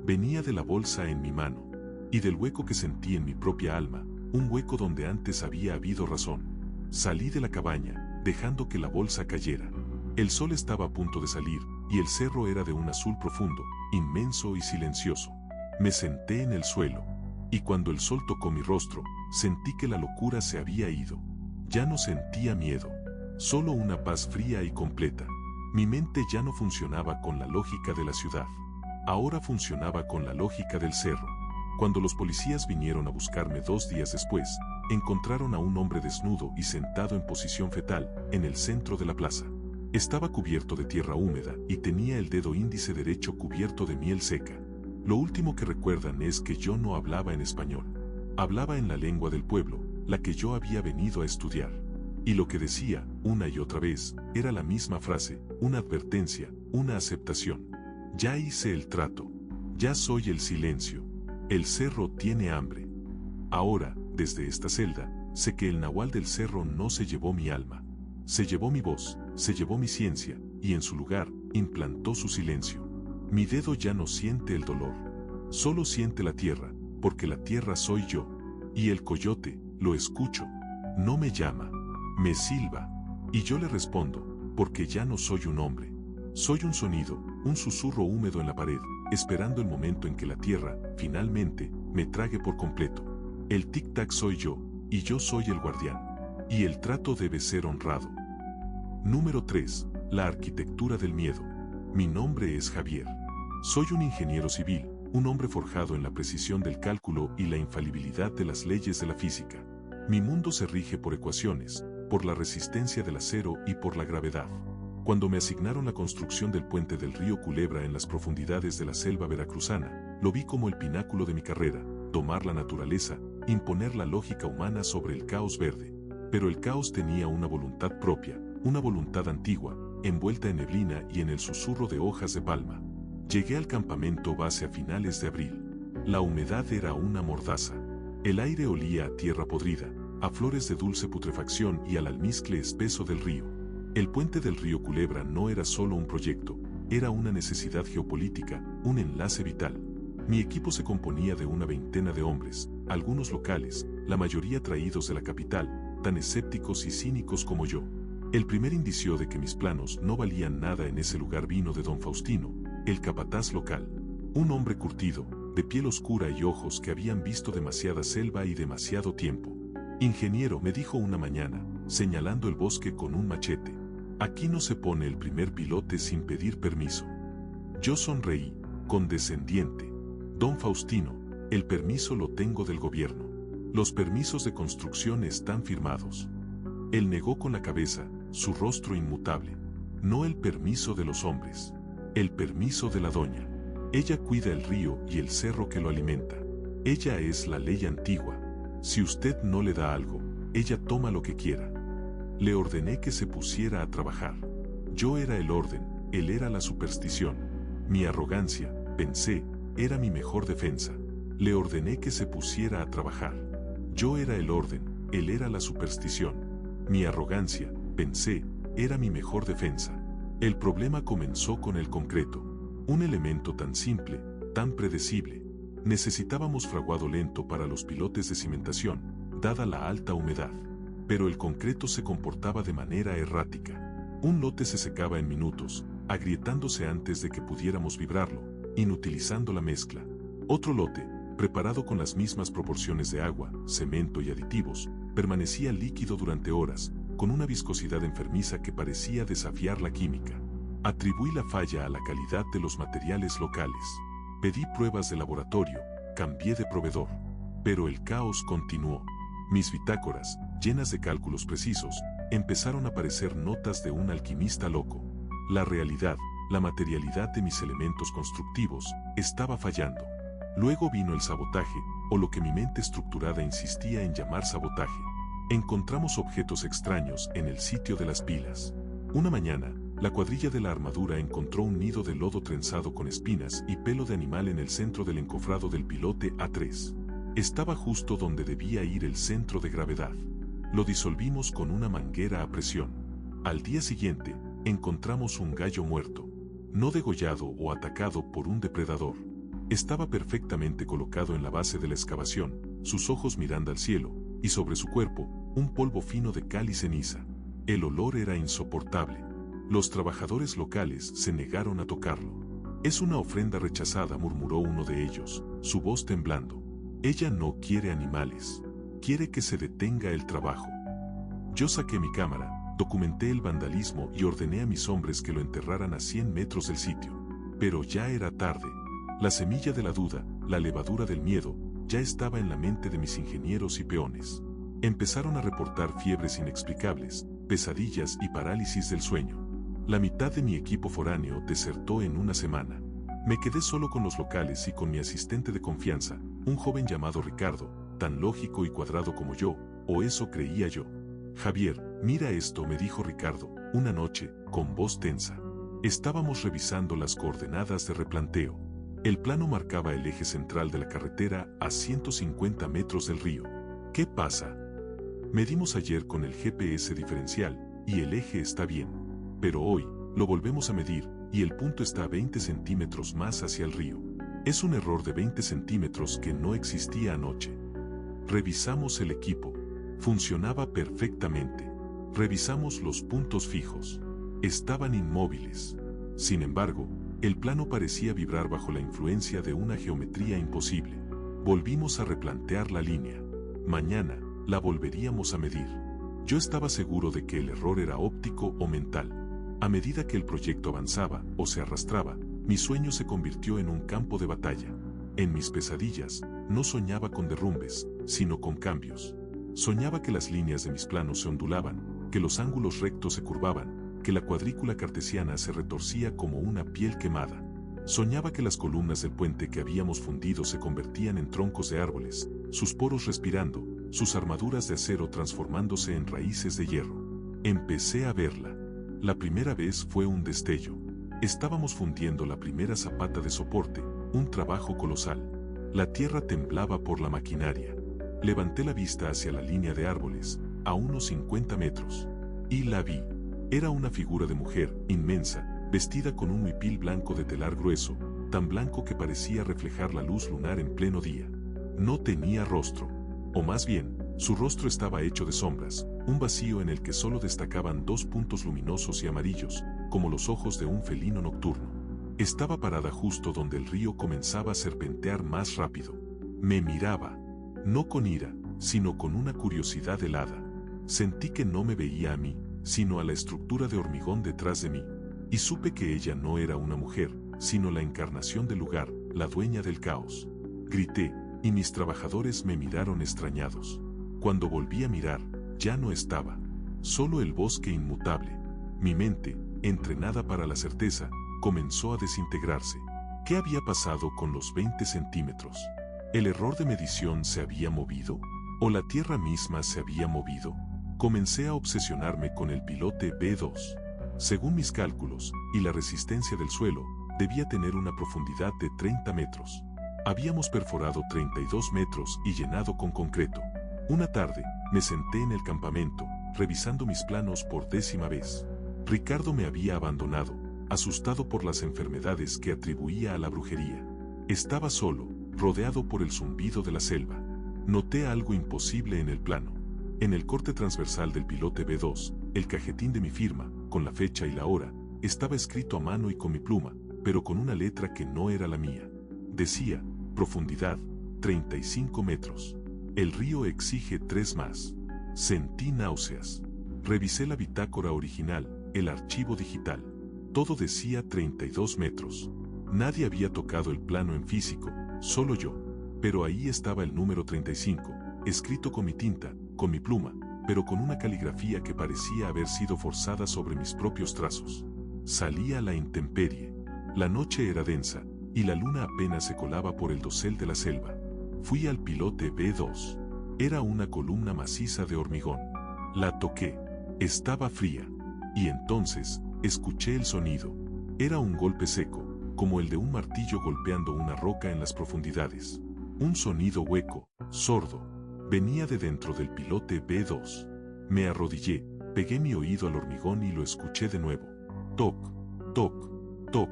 Venía de la bolsa en mi mano. Y del hueco que sentí en mi propia alma, un hueco donde antes había habido razón. Salí de la cabaña, dejando que la bolsa cayera. El sol estaba a punto de salir, y el cerro era de un azul profundo, inmenso y silencioso. Me senté en el suelo, y cuando el sol tocó mi rostro, sentí que la locura se había ido. Ya no sentía miedo, solo una paz fría y completa. Mi mente ya no funcionaba con la lógica de la ciudad. Ahora funcionaba con la lógica del cerro. Cuando los policías vinieron a buscarme 2 días después, encontraron a un hombre desnudo y sentado en posición fetal, en el centro de la plaza. Estaba cubierto de tierra húmeda y tenía el dedo índice derecho cubierto de miel seca. Lo último que recuerdan es que yo no hablaba en español. Hablaba en la lengua del pueblo, la que yo había venido a estudiar. Y lo que decía, una y otra vez, era la misma frase, una advertencia, una aceptación. Ya hice el trato. Ya soy el silencio. El cerro tiene hambre. Ahora, desde esta celda, sé que el nahual del cerro no se llevó mi alma. Se llevó mi voz, se llevó mi ciencia, y en su lugar, implantó su silencio. Mi dedo ya no siente el dolor. Solo siente la tierra, porque la tierra soy yo. Y el coyote, lo escucho. No me llama. Me silba. Y yo le respondo, porque ya no soy un hombre. Soy un sonido, un susurro húmedo en la pared, esperando el momento en que la tierra, finalmente, me trague por completo. El tic-tac soy yo, y yo soy el guardián. Y el trato debe ser honrado. Número 3. La arquitectura del miedo. Mi nombre es Javier. Soy un ingeniero civil, un hombre forjado en la precisión del cálculo y la infalibilidad de las leyes de la física. Mi mundo se rige por ecuaciones, por la resistencia del acero y por la gravedad. Cuando me asignaron la construcción del puente del río Culebra en las profundidades de la selva veracruzana, lo vi como el pináculo de mi carrera, domar la naturaleza, imponer la lógica humana sobre el caos verde. Pero el caos tenía una voluntad propia, una voluntad antigua, envuelta en neblina y en el susurro de hojas de palma. Llegué al campamento base a finales de abril. La humedad era una mordaza. El aire olía a tierra podrida, a flores de dulce putrefacción y al almizcle espeso del río. El puente del río Culebra no era solo un proyecto, era una necesidad geopolítica, un enlace vital. Mi equipo se componía de una veintena de hombres, algunos locales, la mayoría traídos de la capital, tan escépticos y cínicos como yo. El primer indicio de que mis planos no valían nada en ese lugar vino de don Faustino, el capataz local. Un hombre curtido, de piel oscura y ojos que habían visto demasiada selva y demasiado tiempo. Ingeniero, me dijo una mañana, señalando el bosque con un machete. Aquí no se pone el primer pilote sin pedir permiso. Yo sonreí, condescendiente. Don Faustino, el permiso lo tengo del gobierno. Los permisos de construcción están firmados. Él negó con la cabeza, su rostro inmutable. No el permiso de los hombres. El permiso de la doña. Ella cuida el río y el cerro que lo alimenta. Ella es la ley antigua. Si usted no le da algo, ella toma lo que quiera. Le ordené que se pusiera a trabajar. Yo era el orden, él era la superstición. Mi arrogancia, pensé, era mi mejor defensa. Le ordené que se pusiera a trabajar. Yo era el orden, él era la superstición. Mi arrogancia, pensé, era mi mejor defensa. El problema comenzó con el concreto. Un elemento tan simple, tan predecible. Necesitábamos fraguado lento para los pilotes de cimentación, dada la alta humedad. Pero el concreto se comportaba de manera errática. Un lote se secaba en minutos, agrietándose antes de que pudiéramos vibrarlo, inutilizando la mezcla. Otro lote, preparado con las mismas proporciones de agua, cemento y aditivos, permanecía líquido durante horas, con una viscosidad enfermiza que parecía desafiar la química. Atribuí la falla a la calidad de los materiales locales. Pedí pruebas de laboratorio, cambié de proveedor. Pero el caos continuó. Mis bitácoras, llenas de cálculos precisos, empezaron a parecer notas de un alquimista loco. La realidad, la materialidad de mis elementos constructivos, estaba fallando. Luego vino el sabotaje, o lo que mi mente estructurada insistía en llamar sabotaje. Encontramos objetos extraños en el sitio de las pilas. Una mañana, la cuadrilla de la armadura encontró un nido de lodo trenzado con espinas y pelo de animal en el centro del encofrado del pilote A3. Estaba justo donde debía ir el centro de gravedad. Lo disolvimos con una manguera a presión. Al día siguiente, encontramos un gallo muerto, no degollado o atacado por un depredador. Estaba perfectamente colocado en la base de la excavación, sus ojos mirando al cielo, y sobre su cuerpo, un polvo fino de cal y ceniza. El olor era insoportable. Los trabajadores locales se negaron a tocarlo. Es una ofrenda rechazada, murmuró uno de ellos, su voz temblando. Ella no quiere animales. Quiere que se detenga el trabajo. Yo saqué mi cámara, documenté el vandalismo y ordené a mis hombres que lo enterraran a 100 metros del sitio. Pero ya era tarde. La semilla de la duda, la levadura del miedo, ya estaba en la mente de mis ingenieros y peones. Empezaron a reportar fiebres inexplicables, pesadillas y parálisis del sueño. La mitad de mi equipo foráneo desertó en una semana. Me quedé solo con los locales y con mi asistente de confianza, un joven llamado Ricardo, tan lógico y cuadrado como yo, o eso creía yo. Javier, mira esto, me dijo Ricardo, una noche, con voz tensa. Estábamos revisando las coordenadas de replanteo. El plano marcaba el eje central de la carretera a 150 metros del río. ¿Qué pasa? Medimos ayer con el GPS diferencial, y el eje está bien. Pero hoy, lo volvemos a medir, y el punto está a 20 centímetros más hacia el río. Es un error de 20 centímetros que no existía anoche. Revisamos el equipo. Funcionaba perfectamente. Revisamos los puntos fijos. Estaban inmóviles. Sin embargo, el plano parecía vibrar bajo la influencia de una geometría imposible. Volvimos a replantear la línea. Mañana, la volveríamos a medir. Yo estaba seguro de que el error era óptico o mental. A medida que el proyecto avanzaba o se arrastraba, mi sueño se convirtió en un campo de batalla. En mis pesadillas, no soñaba con derrumbes, sino con cambios. Soñaba que las líneas de mis planos se ondulaban, que los ángulos rectos se curvaban, que la cuadrícula cartesiana se retorcía como una piel quemada. Soñaba que las columnas del puente que habíamos fundido se convertían en troncos de árboles, sus poros respirando, sus armaduras de acero transformándose en raíces de hierro. Empecé a verla. La primera vez fue un destello. Estábamos fundiendo la primera zapata de soporte, un trabajo colosal. La tierra temblaba por la maquinaria. Levanté la vista hacia la línea de árboles, a unos 50 metros. Y la vi. Era una figura de mujer, inmensa, vestida con un huipil blanco de telar grueso, tan blanco que parecía reflejar la luz lunar en pleno día. No tenía rostro. O más bien, su rostro estaba hecho de sombras, un vacío en el que solo destacaban dos puntos luminosos y amarillos, como los ojos de un felino nocturno. Estaba parada justo donde el río comenzaba a serpentear más rápido. Me miraba, no con ira, sino con una curiosidad helada. Sentí que no me veía a mí, sino a la estructura de hormigón detrás de mí, y supe que ella no era una mujer, sino la encarnación del lugar, la dueña del caos. Grité, y mis trabajadores me miraron extrañados. Cuando volví a mirar, ya no estaba. Solo el bosque inmutable. Mi mente, entrenada para la certeza, comenzó a desintegrarse. ¿Qué había pasado con los 20 centímetros? ¿El error de medición se había movido? ¿O la tierra misma se había movido? Comencé a obsesionarme con el pilote B2. Según mis cálculos, y la resistencia del suelo, debía tener una profundidad de 30 metros. Habíamos perforado 32 metros y llenado con concreto. Una tarde, me senté en el campamento, revisando mis planos por 10ª vez. Ricardo me había abandonado, asustado por las enfermedades que atribuía a la brujería. Estaba solo, rodeado por el zumbido de la selva. Noté algo imposible en el plano. En el corte transversal del pilote B2, el cajetín de mi firma, con la fecha y la hora, estaba escrito a mano y con mi pluma, pero con una letra que no era la mía. Decía, profundidad, 35 metros. El río exige 3 más. Sentí náuseas. Revisé la bitácora original, el archivo digital. Todo decía 32 metros. Nadie había tocado el plano en físico, solo yo. Pero ahí estaba el número 35, escrito con mi tinta, con mi pluma, pero con una caligrafía que parecía haber sido forzada sobre mis propios trazos. Salí a la intemperie. La noche era densa, y la luna apenas se colaba por el dosel de la selva. Fui al pilote B2. Era una columna maciza de hormigón. La toqué. Estaba fría. Y entonces, escuché el sonido. Era un golpe seco, como el de un martillo golpeando una roca en las profundidades. Un sonido hueco, sordo. Venía de dentro del pilote B2. Me arrodillé, pegué mi oído al hormigón y lo escuché de nuevo. Toc, toc, toc.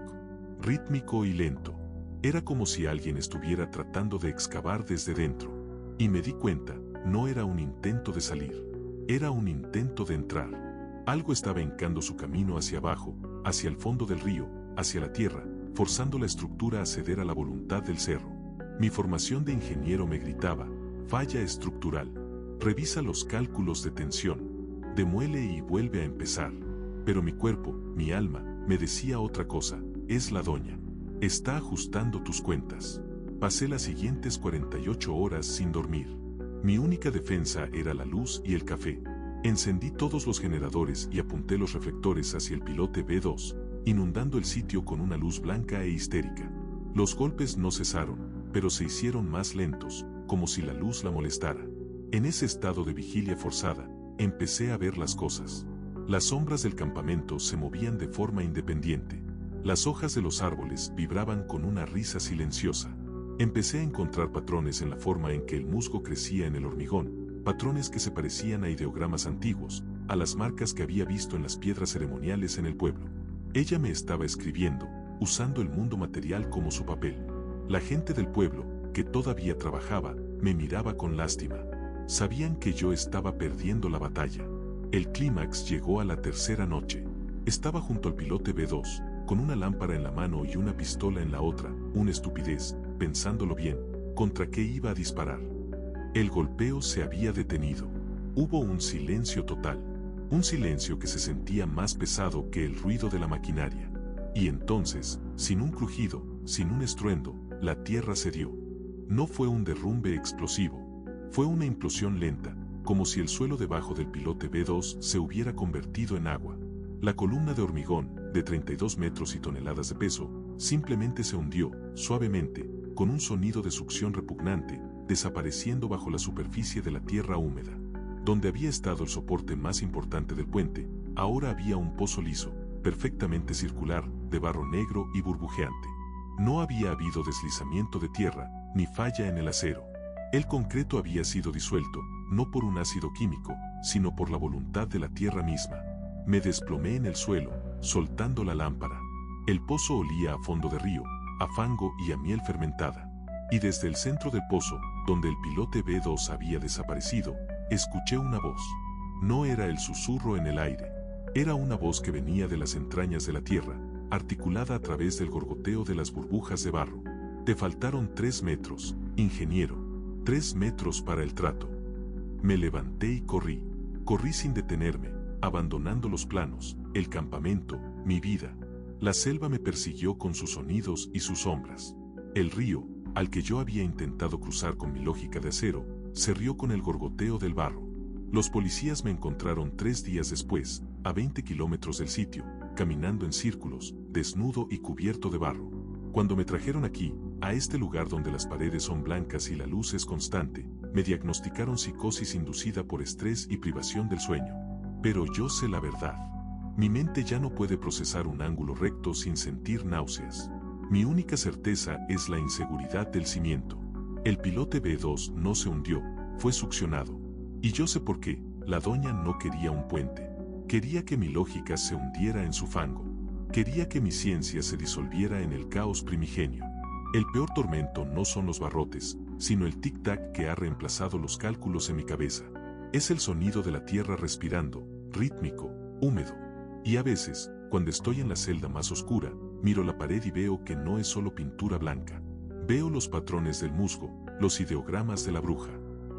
Rítmico y lento. Era como si alguien estuviera tratando de excavar desde dentro. Y me di cuenta, no era un intento de salir. Era un intento de entrar. Algo estaba hincando su camino hacia abajo, hacia el fondo del río, hacia la tierra, forzando la estructura a ceder a la voluntad del cerro. Mi formación de ingeniero me gritaba, falla estructural. Revisa los cálculos de tensión. Demuele y vuelve a empezar. Pero mi cuerpo, mi alma, me decía otra cosa, es la doña. Está ajustando tus cuentas. Pasé las siguientes 48 horas sin dormir. Mi única defensa era la luz y el café. Encendí todos los generadores y apunté los reflectores hacia el pilote B2, inundando el sitio con una luz blanca e histérica. Los golpes no cesaron, pero se hicieron más lentos, como si la luz la molestara. En ese estado de vigilia forzada, empecé a ver las cosas. Las sombras del campamento se movían de forma independiente. Las hojas de los árboles vibraban con una risa silenciosa. Empecé a encontrar patrones en la forma en que el musgo crecía en el hormigón, patrones que se parecían a ideogramas antiguos, a las marcas que había visto en las piedras ceremoniales en el pueblo. Ella me estaba escribiendo, usando el mundo material como su papel. La gente del pueblo, que todavía trabajaba, me miraba con lástima. Sabían que yo estaba perdiendo la batalla. El clímax llegó a la tercera noche. Estaba junto al pilote B2, con una lámpara en la mano y una pistola en la otra, una estupidez, pensándolo bien, ¿contra qué iba a disparar? El golpeo se había detenido. Hubo un silencio total. Un silencio que se sentía más pesado que el ruido de la maquinaria. Y entonces, sin un crujido, sin un estruendo, la tierra cedió. No fue un derrumbe explosivo. Fue una implosión lenta, como si el suelo debajo del pilote B2 se hubiera convertido en agua. La columna de hormigón, de 32 metros y toneladas de peso, simplemente se hundió, suavemente, con un sonido de succión repugnante, desapareciendo bajo la superficie de la tierra húmeda. Donde había estado el soporte más importante del puente, ahora había un pozo liso, perfectamente circular, de barro negro y burbujeante. No había habido deslizamiento de tierra, ni falla en el acero. El concreto había sido disuelto, no por un ácido químico, sino por la voluntad de la tierra misma. Me desplomé en el suelo, soltando la lámpara. El pozo olía a fondo de río, a fango y a miel fermentada. Y desde el centro del pozo, donde el pilote B2 había desaparecido, escuché una voz. No era el susurro en el aire. Era una voz que venía de las entrañas de la tierra, articulada a través del gorgoteo de las burbujas de barro. Te faltaron 3 metros, ingeniero. 3 metros para el trato. Me levanté y corrí. Corrí sin detenerme, abandonando los planos, el campamento, mi vida. La selva me persiguió con sus sonidos y sus sombras. El río, al que yo había intentado cruzar con mi lógica de acero, se rió con el gorgoteo del barro. Los policías me encontraron 3 días después, a 20 kilómetros del sitio, caminando en círculos, desnudo y cubierto de barro. Cuando me trajeron aquí, a este lugar donde las paredes son blancas y la luz es constante, me diagnosticaron psicosis inducida por estrés y privación del sueño. Pero yo sé la verdad. Mi mente ya no puede procesar un ángulo recto sin sentir náuseas. Mi única certeza es la inseguridad del cimiento. El pilote B2 no se hundió, fue succionado. Y yo sé por qué, la doña no quería un puente. Quería que mi lógica se hundiera en su fango. Quería que mi ciencia se disolviera en el caos primigenio. El peor tormento no son los barrotes, sino el tic-tac que ha reemplazado los cálculos en mi cabeza. Es el sonido de la tierra respirando, rítmico, húmedo. Y a veces, cuando estoy en la celda más oscura, miro la pared y veo que no es solo pintura blanca. Veo los patrones del musgo, los ideogramas de la bruja.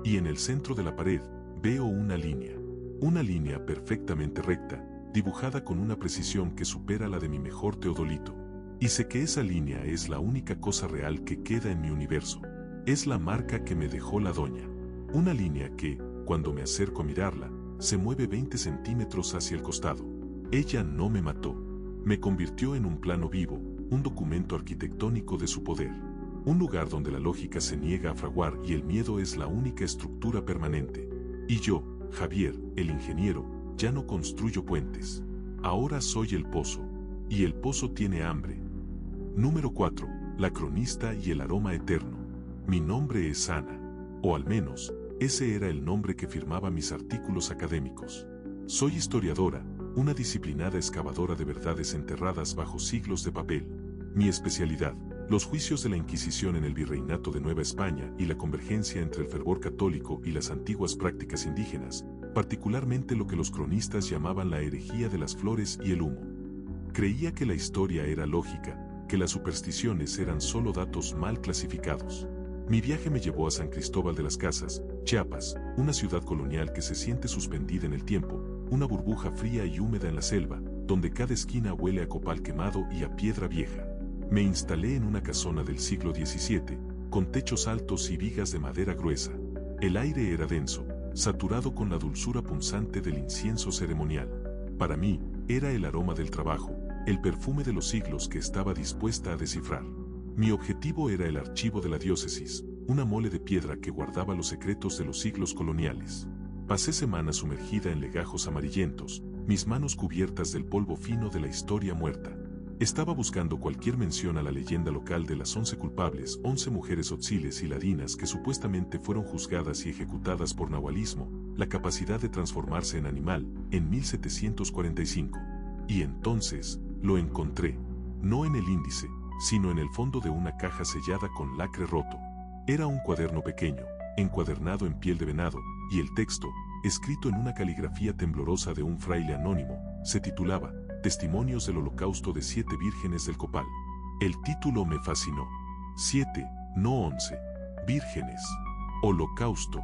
Y en el centro de la pared, veo una línea perfectamente recta, dibujada con una precisión que supera la de mi mejor teodolito. Y sé que esa línea es la única cosa real que queda en mi universo. Es la marca que me dejó la doña. Una línea que, cuando me acerco a mirarla, se mueve 20 centímetros hacia el costado. Ella no me mató. Me convirtió en un plano vivo, un documento arquitectónico de su poder. Un lugar donde la lógica se niega a fraguar y el miedo es la única estructura permanente. Y yo, Javier, el ingeniero, ya no construyo puentes. Ahora soy el pozo. Y el pozo tiene hambre. Número 4. La cronista y el aroma eterno. Mi nombre es Ana. O al menos, ese era el nombre que firmaba mis artículos académicos. Soy historiadora, una disciplinada excavadora de verdades enterradas bajo siglos de papel. Mi especialidad, los juicios de la Inquisición en el Virreinato de Nueva España y la convergencia entre el fervor católico y las antiguas prácticas indígenas, particularmente lo que los cronistas llamaban la herejía de las flores y el humo. Creía que la historia era lógica, que las supersticiones eran solo datos mal clasificados. Mi viaje me llevó a San Cristóbal de las Casas, Chiapas, una ciudad colonial que se siente suspendida en el tiempo, una burbuja fría y húmeda en la selva, donde cada esquina huele a copal quemado y a piedra vieja. Me instalé en una casona del siglo XVII, con techos altos y vigas de madera gruesa. El aire era denso, saturado con la dulzura punzante del incienso ceremonial. Para mí, era el aroma del trabajo, el perfume de los siglos que estaba dispuesta a descifrar. Mi objetivo era el archivo de la diócesis, una mole de piedra que guardaba los secretos de los siglos coloniales. Pasé semanas sumergida en legajos amarillentos, mis manos cubiertas del polvo fino de la historia muerta. Estaba buscando cualquier mención a la leyenda local de las 11 culpables, 11 mujeres otziles y ladinas que supuestamente fueron juzgadas y ejecutadas por nahualismo, la capacidad de transformarse en animal, en 1745. Y entonces, lo encontré, no en el índice, sino en el fondo de una caja sellada con lacre roto. Era un cuaderno pequeño, encuadernado en piel de venado, y el texto, escrito en una caligrafía temblorosa de un fraile anónimo, se titulaba Testimonios del Holocausto de 7 vírgenes del Copal. El título me fascinó. 7, no 11. Vírgenes. Holocausto.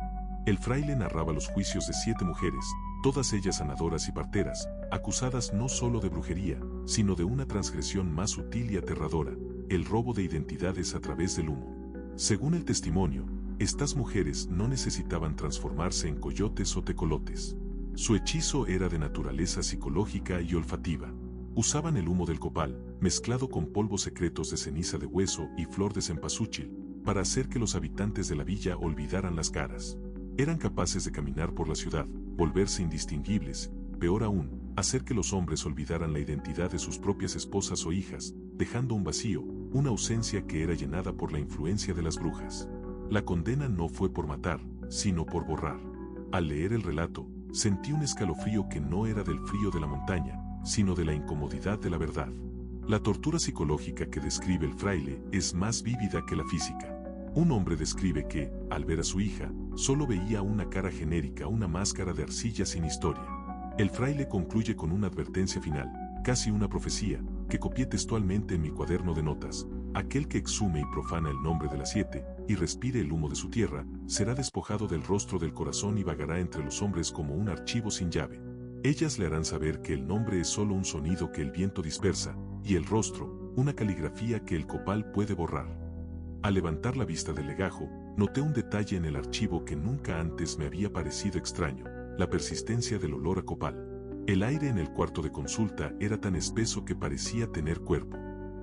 El fraile narraba los juicios de 7 mujeres, todas ellas sanadoras y parteras, acusadas no solo de brujería, sino de una transgresión más sutil y aterradora, el robo de identidades a través del humo. Según el testimonio, estas mujeres no necesitaban transformarse en coyotes o tecolotes. Su hechizo era de naturaleza psicológica y olfativa. Usaban el humo del copal, mezclado con polvos secretos de ceniza de hueso y flor de cempasúchil, para hacer que los habitantes de la villa olvidaran las caras. Eran capaces de caminar por la ciudad, volverse indistinguibles, peor aún, hacer que los hombres olvidaran la identidad de sus propias esposas o hijas, dejando un vacío, una ausencia que era llenada por la influencia de las brujas. La condena no fue por matar, sino por borrar. Al leer el relato, sentí un escalofrío que no era del frío de la montaña, sino de la incomodidad de la verdad. La tortura psicológica que describe el fraile es más vívida que la física. Un hombre describe que, al ver a su hija, solo veía una cara genérica, una máscara de arcilla sin historia. El fraile concluye con una advertencia final, casi una profecía, que copié textualmente en mi cuaderno de notas. Aquel que exhume y profana el nombre de las 7, y respire el humo de su tierra, será despojado del rostro del corazón y vagará entre los hombres como un archivo sin llave. Ellas le harán saber que el nombre es solo un sonido que el viento dispersa, y el rostro, una caligrafía que el copal puede borrar. Al levantar la vista del legajo, noté un detalle en el archivo que nunca antes me había parecido extraño, la persistencia del olor a copal. El aire en el cuarto de consulta era tan espeso que parecía tener cuerpo.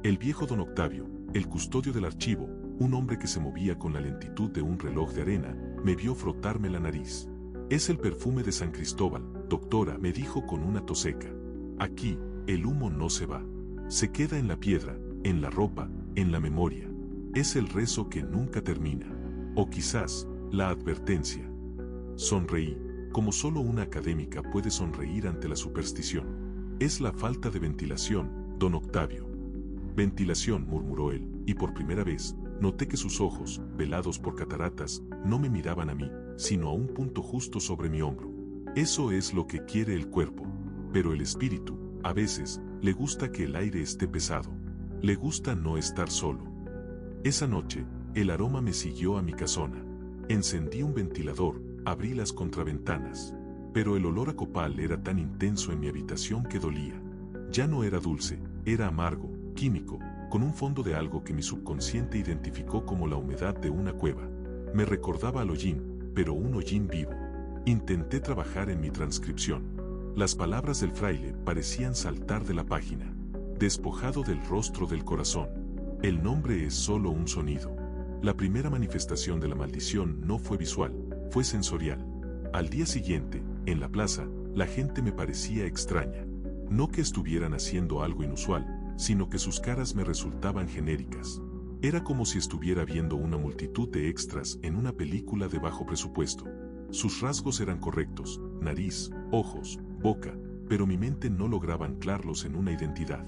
El viejo don Octavio, el custodio del archivo, un hombre que se movía con la lentitud de un reloj de arena, me vio frotarme la nariz. Es el perfume de San Cristóbal, doctora, me dijo con una tos seca. Aquí, el humo no se va. Se queda en la piedra, en la ropa, en la memoria. Es el rezo que nunca termina. O quizás, la advertencia. Sonreí, como solo una académica puede sonreír ante la superstición. Es la falta de ventilación, don Octavio. Ventilación, murmuró él, y por primera vez, noté que sus ojos, velados por cataratas, no me miraban a mí, sino a un punto justo sobre mi hombro. Eso es lo que quiere el cuerpo. Pero el espíritu, a veces, le gusta que el aire esté pesado. Le gusta no estar solo. Esa noche, el aroma me siguió a mi casona. Encendí un ventilador, abrí las contraventanas. Pero el olor a copal era tan intenso en mi habitación que dolía. Ya no era dulce, era amargo, químico, con un fondo de algo que mi subconsciente identificó como la humedad de una cueva. Me recordaba al hollín, pero un hollín vivo. Intenté trabajar en mi transcripción. Las palabras del fraile parecían saltar de la página. Despojado del rostro del corazón. El nombre es solo un sonido. La primera manifestación de la maldición no fue visual, fue sensorial. Al día siguiente, en la plaza, la gente me parecía extraña. No que estuvieran haciendo algo inusual, sino que sus caras me resultaban genéricas. Era como si estuviera viendo una multitud de extras en una película de bajo presupuesto. Sus rasgos eran correctos, nariz, ojos, boca, pero mi mente no lograba anclarlos en una identidad.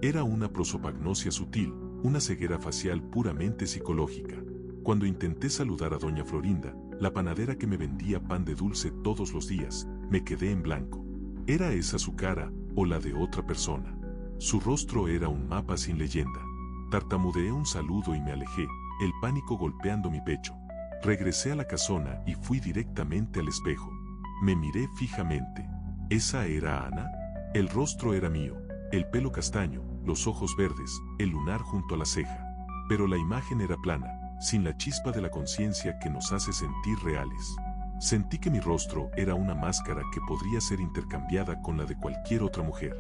Era una prosopagnosia sutil, una ceguera facial puramente psicológica. Cuando intenté saludar a doña Florinda, la panadera que me vendía pan de dulce todos los días, me quedé en blanco. ¿Era esa su cara o la de otra persona? Su rostro era un mapa sin leyenda. Tartamudeé un saludo y me alejé, el pánico golpeando mi pecho. Regresé a la casona y fui directamente al espejo. Me miré fijamente. ¿Esa era Ana? El rostro era mío, el pelo castaño, los ojos verdes, el lunar junto a la ceja. Pero la imagen era plana, sin la chispa de la conciencia que nos hace sentir reales. Sentí que mi rostro era una máscara que podría ser intercambiada con la de cualquier otra mujer.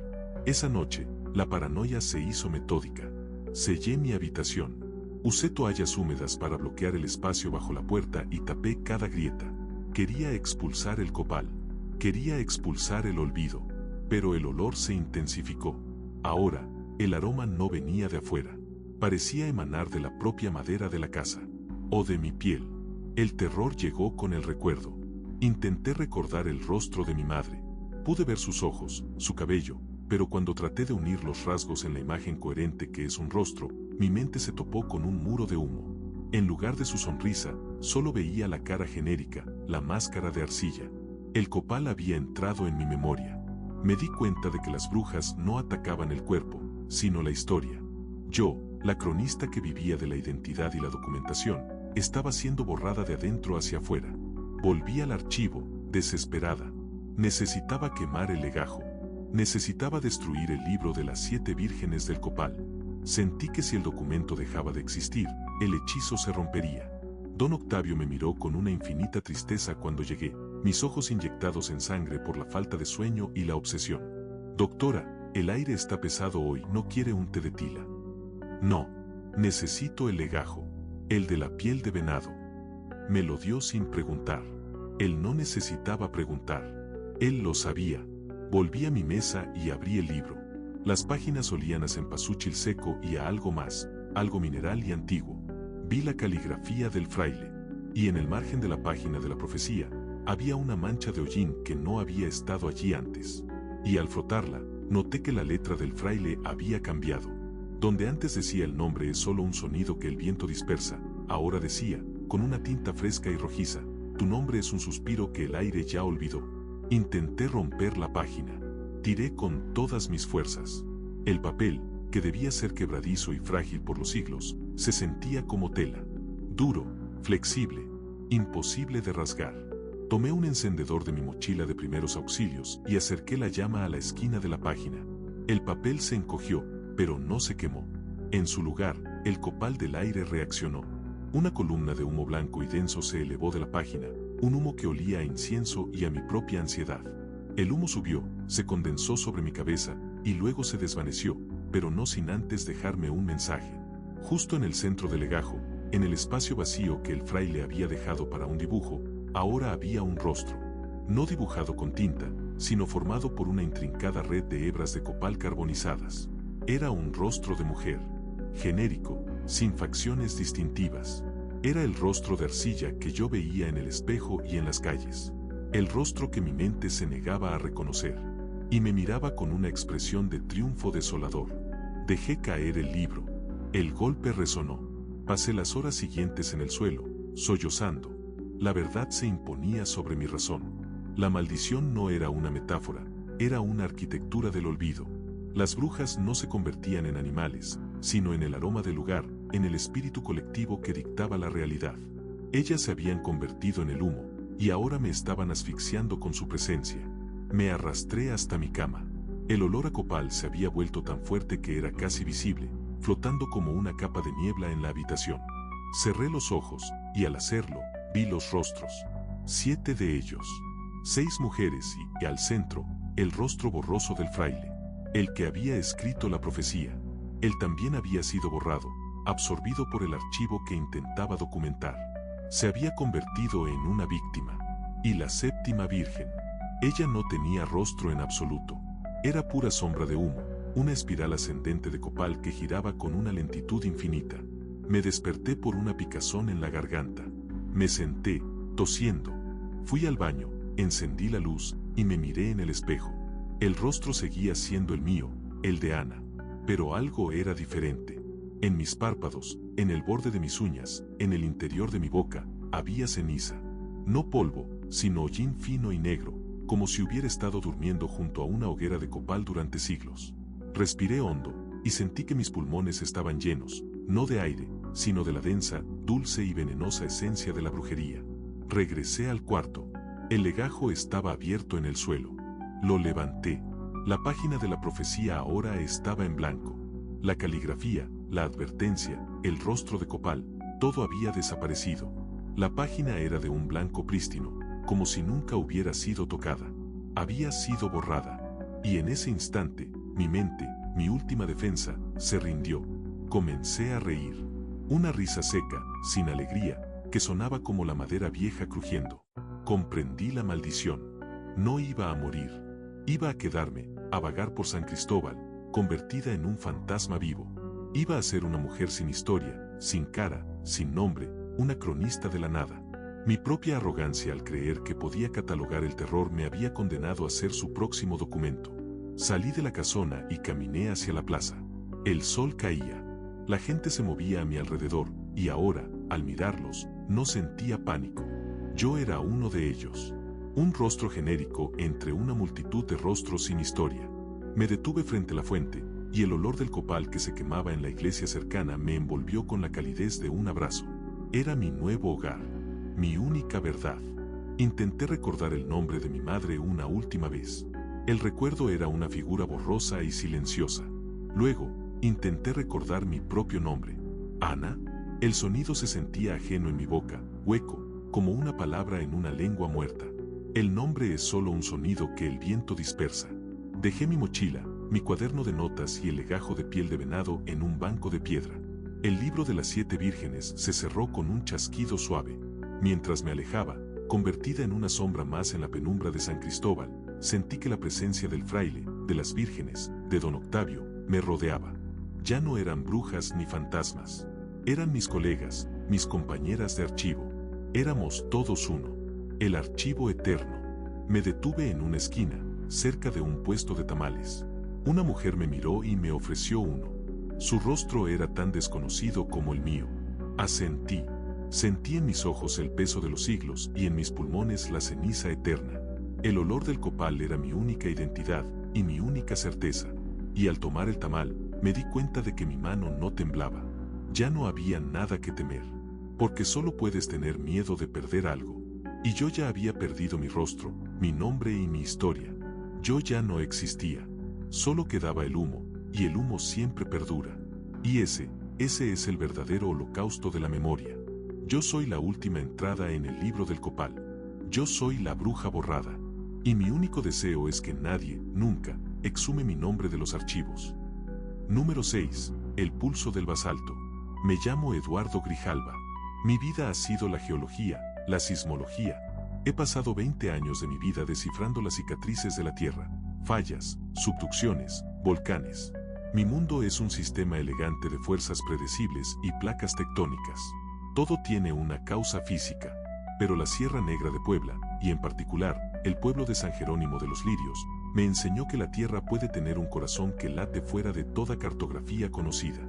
Esa noche, la paranoia se hizo metódica. Sellé mi habitación. Usé toallas húmedas para bloquear el espacio bajo la puerta y tapé cada grieta. Quería expulsar el copal. Quería expulsar el olvido. Pero el olor se intensificó. Ahora, el aroma no venía de afuera. Parecía emanar de la propia madera de la casa. O de mi piel. El terror llegó con el recuerdo. Intenté recordar el rostro de mi madre. Pude ver sus ojos, su cabello, pero cuando traté de unir los rasgos en la imagen coherente que es un rostro, mi mente se topó con un muro de humo. En lugar de su sonrisa, solo veía la cara genérica, la máscara de arcilla. El copal había entrado en mi memoria. Me di cuenta de que las brujas no atacaban el cuerpo, sino la historia. Yo, la cronista que vivía de la identidad y la documentación, estaba siendo borrada de adentro hacia afuera. Volví al archivo, desesperada. Necesitaba quemar el legajo. Necesitaba destruir el libro de las 7 vírgenes del copal. Sentí que si el documento dejaba de existir, el hechizo se rompería. Don Octavio me miró con una infinita tristeza cuando llegué, mis ojos inyectados en sangre por la falta de sueño y la obsesión. Doctora, el aire está pesado hoy, ¿no quiere un té de tila? No, necesito el legajo, el de la piel de venado. Me lo dio sin preguntar. Él no necesitaba preguntar. Él lo sabía. Volví a mi mesa y abrí el libro. Las páginas olían a cempasúchil seco y a algo más, algo mineral y antiguo. Vi la caligrafía del fraile, y en el margen de la página de la profecía, había una mancha de hollín que no había estado allí antes. Y al frotarla, noté que la letra del fraile había cambiado. Donde antes decía el nombre es solo un sonido que el viento dispersa, ahora decía, con una tinta fresca y rojiza, tu nombre es un suspiro que el aire ya olvidó. Intenté romper la página. Tiré con todas mis fuerzas. El papel, que debía ser quebradizo y frágil por los siglos, se sentía como tela. Duro, flexible, imposible de rasgar. Tomé un encendedor de mi mochila de primeros auxilios y acerqué la llama a la esquina de la página. El papel se encogió, pero no se quemó. En su lugar, el copal del aire reaccionó. Una columna de humo blanco y denso se elevó de la página, un humo que olía a incienso y a mi propia ansiedad. El humo subió, se condensó sobre mi cabeza, y luego se desvaneció, pero no sin antes dejarme un mensaje. Justo en el centro del legajo, en el espacio vacío que el fraile había dejado para un dibujo, ahora había un rostro. No dibujado con tinta, sino formado por una intrincada red de hebras de copal carbonizadas. Era un rostro de mujer, genérico, sin facciones distintivas. Era el rostro de arcilla que yo veía en el espejo y en las calles. El rostro que mi mente se negaba a reconocer. Y me miraba con una expresión de triunfo desolador. Dejé caer el libro. El golpe resonó. Pasé las horas siguientes en el suelo, sollozando. La verdad se imponía sobre mi razón. La maldición no era una metáfora, era una arquitectura del olvido. Las brujas no se convertían en animales, sino en el aroma del lugar, en el espíritu colectivo que dictaba la realidad. Ellas se habían convertido en el humo, y ahora me estaban asfixiando con su presencia. Me arrastré hasta mi cama. El olor a copal se había vuelto tan fuerte que era casi visible, flotando como una capa de niebla en la habitación. Cerré los ojos, y al hacerlo, vi los rostros. 7 de ellos. 6 mujeres y, al centro, el rostro borroso del fraile. El que había escrito la profecía. Él también había sido borrado, absorbido por el archivo que intentaba documentar. Se había convertido en una víctima. Y la 7ª virgen. Ella no tenía rostro en absoluto. Era pura sombra de humo, una espiral ascendente de copal que giraba con una lentitud infinita. Me desperté por una picazón en la garganta. Me senté, tosiendo. Fui al baño, encendí la luz y me miré en el espejo. El rostro seguía siendo el mío, el de Ana. Pero algo era diferente. En mis párpados, en el borde de mis uñas, en el interior de mi boca, había ceniza. No polvo, sino hollín fino y negro, como si hubiera estado durmiendo junto a una hoguera de copal durante siglos. Respiré hondo, y sentí que mis pulmones estaban llenos, no de aire, sino de la densa, dulce y venenosa esencia de la brujería. Regresé al cuarto. El legajo estaba abierto en el suelo. Lo levanté. La página de la profecía ahora estaba en blanco. La caligrafía, la advertencia, el rostro de copal, todo había desaparecido. La página era de un blanco prístino, como si nunca hubiera sido tocada. Había sido borrada. Y en ese instante, mi mente, mi última defensa, se rindió. Comencé a reír. Una risa seca, sin alegría, que sonaba como la madera vieja crujiendo. Comprendí la maldición. No iba a morir. Iba a quedarme, a vagar por San Cristóbal, convertida en un fantasma vivo. Iba a ser una mujer sin historia, sin cara, sin nombre, una cronista de la nada. Mi propia arrogancia al creer que podía catalogar el terror me había condenado a ser su próximo documento. Salí de la casona y caminé hacia la plaza. El sol caía. La gente se movía a mi alrededor, y ahora, al mirarlos, no sentía pánico. Yo era uno de ellos. Un rostro genérico entre una multitud de rostros sin historia. Me detuve frente a la fuente, y el olor del copal que se quemaba en la iglesia cercana me envolvió con la calidez de un abrazo. Era mi nuevo hogar, mi única verdad. Intenté recordar el nombre de mi madre una última vez. El recuerdo era una figura borrosa y silenciosa. Luego, intenté recordar mi propio nombre. ¿Ana? El sonido se sentía ajeno en mi boca, hueco, como una palabra en una lengua muerta. El nombre es solo un sonido que el viento dispersa. Dejé mi mochila, mi cuaderno de notas y el legajo de piel de venado en un banco de piedra. El libro de las 7 vírgenes se cerró con un chasquido suave. Mientras me alejaba, convertida en una sombra más en la penumbra de San Cristóbal, sentí que la presencia del fraile, de las vírgenes, de don Octavio, me rodeaba. Ya no eran brujas ni fantasmas. Eran mis colegas, mis compañeras de archivo. Éramos todos uno. El archivo eterno. Me detuve en una esquina, cerca de un puesto de tamales. Una mujer me miró y me ofreció uno. Su rostro era tan desconocido como el mío. Asentí. Sentí en mis ojos el peso de los siglos y en mis pulmones la ceniza eterna. El olor del copal era mi única identidad y mi única certeza. Y al tomar el tamal, me di cuenta de que mi mano no temblaba. Ya no había nada que temer. Porque solo puedes tener miedo de perder algo. Y yo ya había perdido mi rostro, mi nombre y mi historia. Yo ya no existía. Solo quedaba el humo, y el humo siempre perdura. Y ese es el verdadero holocausto de la memoria. Yo soy la última entrada en el libro del copal. Yo soy la bruja borrada. Y mi único deseo es que nadie, nunca, exhume mi nombre de los archivos. Número 6. El pulso del basalto. Me llamo Eduardo Grijalva. Mi vida ha sido la geología, la sismología. He pasado 20 años de mi vida descifrando las cicatrices de la Tierra, fallas, subducciones, volcanes. Mi mundo es un sistema elegante de fuerzas predecibles y placas tectónicas. Todo tiene una causa física, pero la Sierra Negra de Puebla, y en particular, el pueblo de San Jerónimo de los Lirios, me enseñó que la Tierra puede tener un corazón que late fuera de toda cartografía conocida.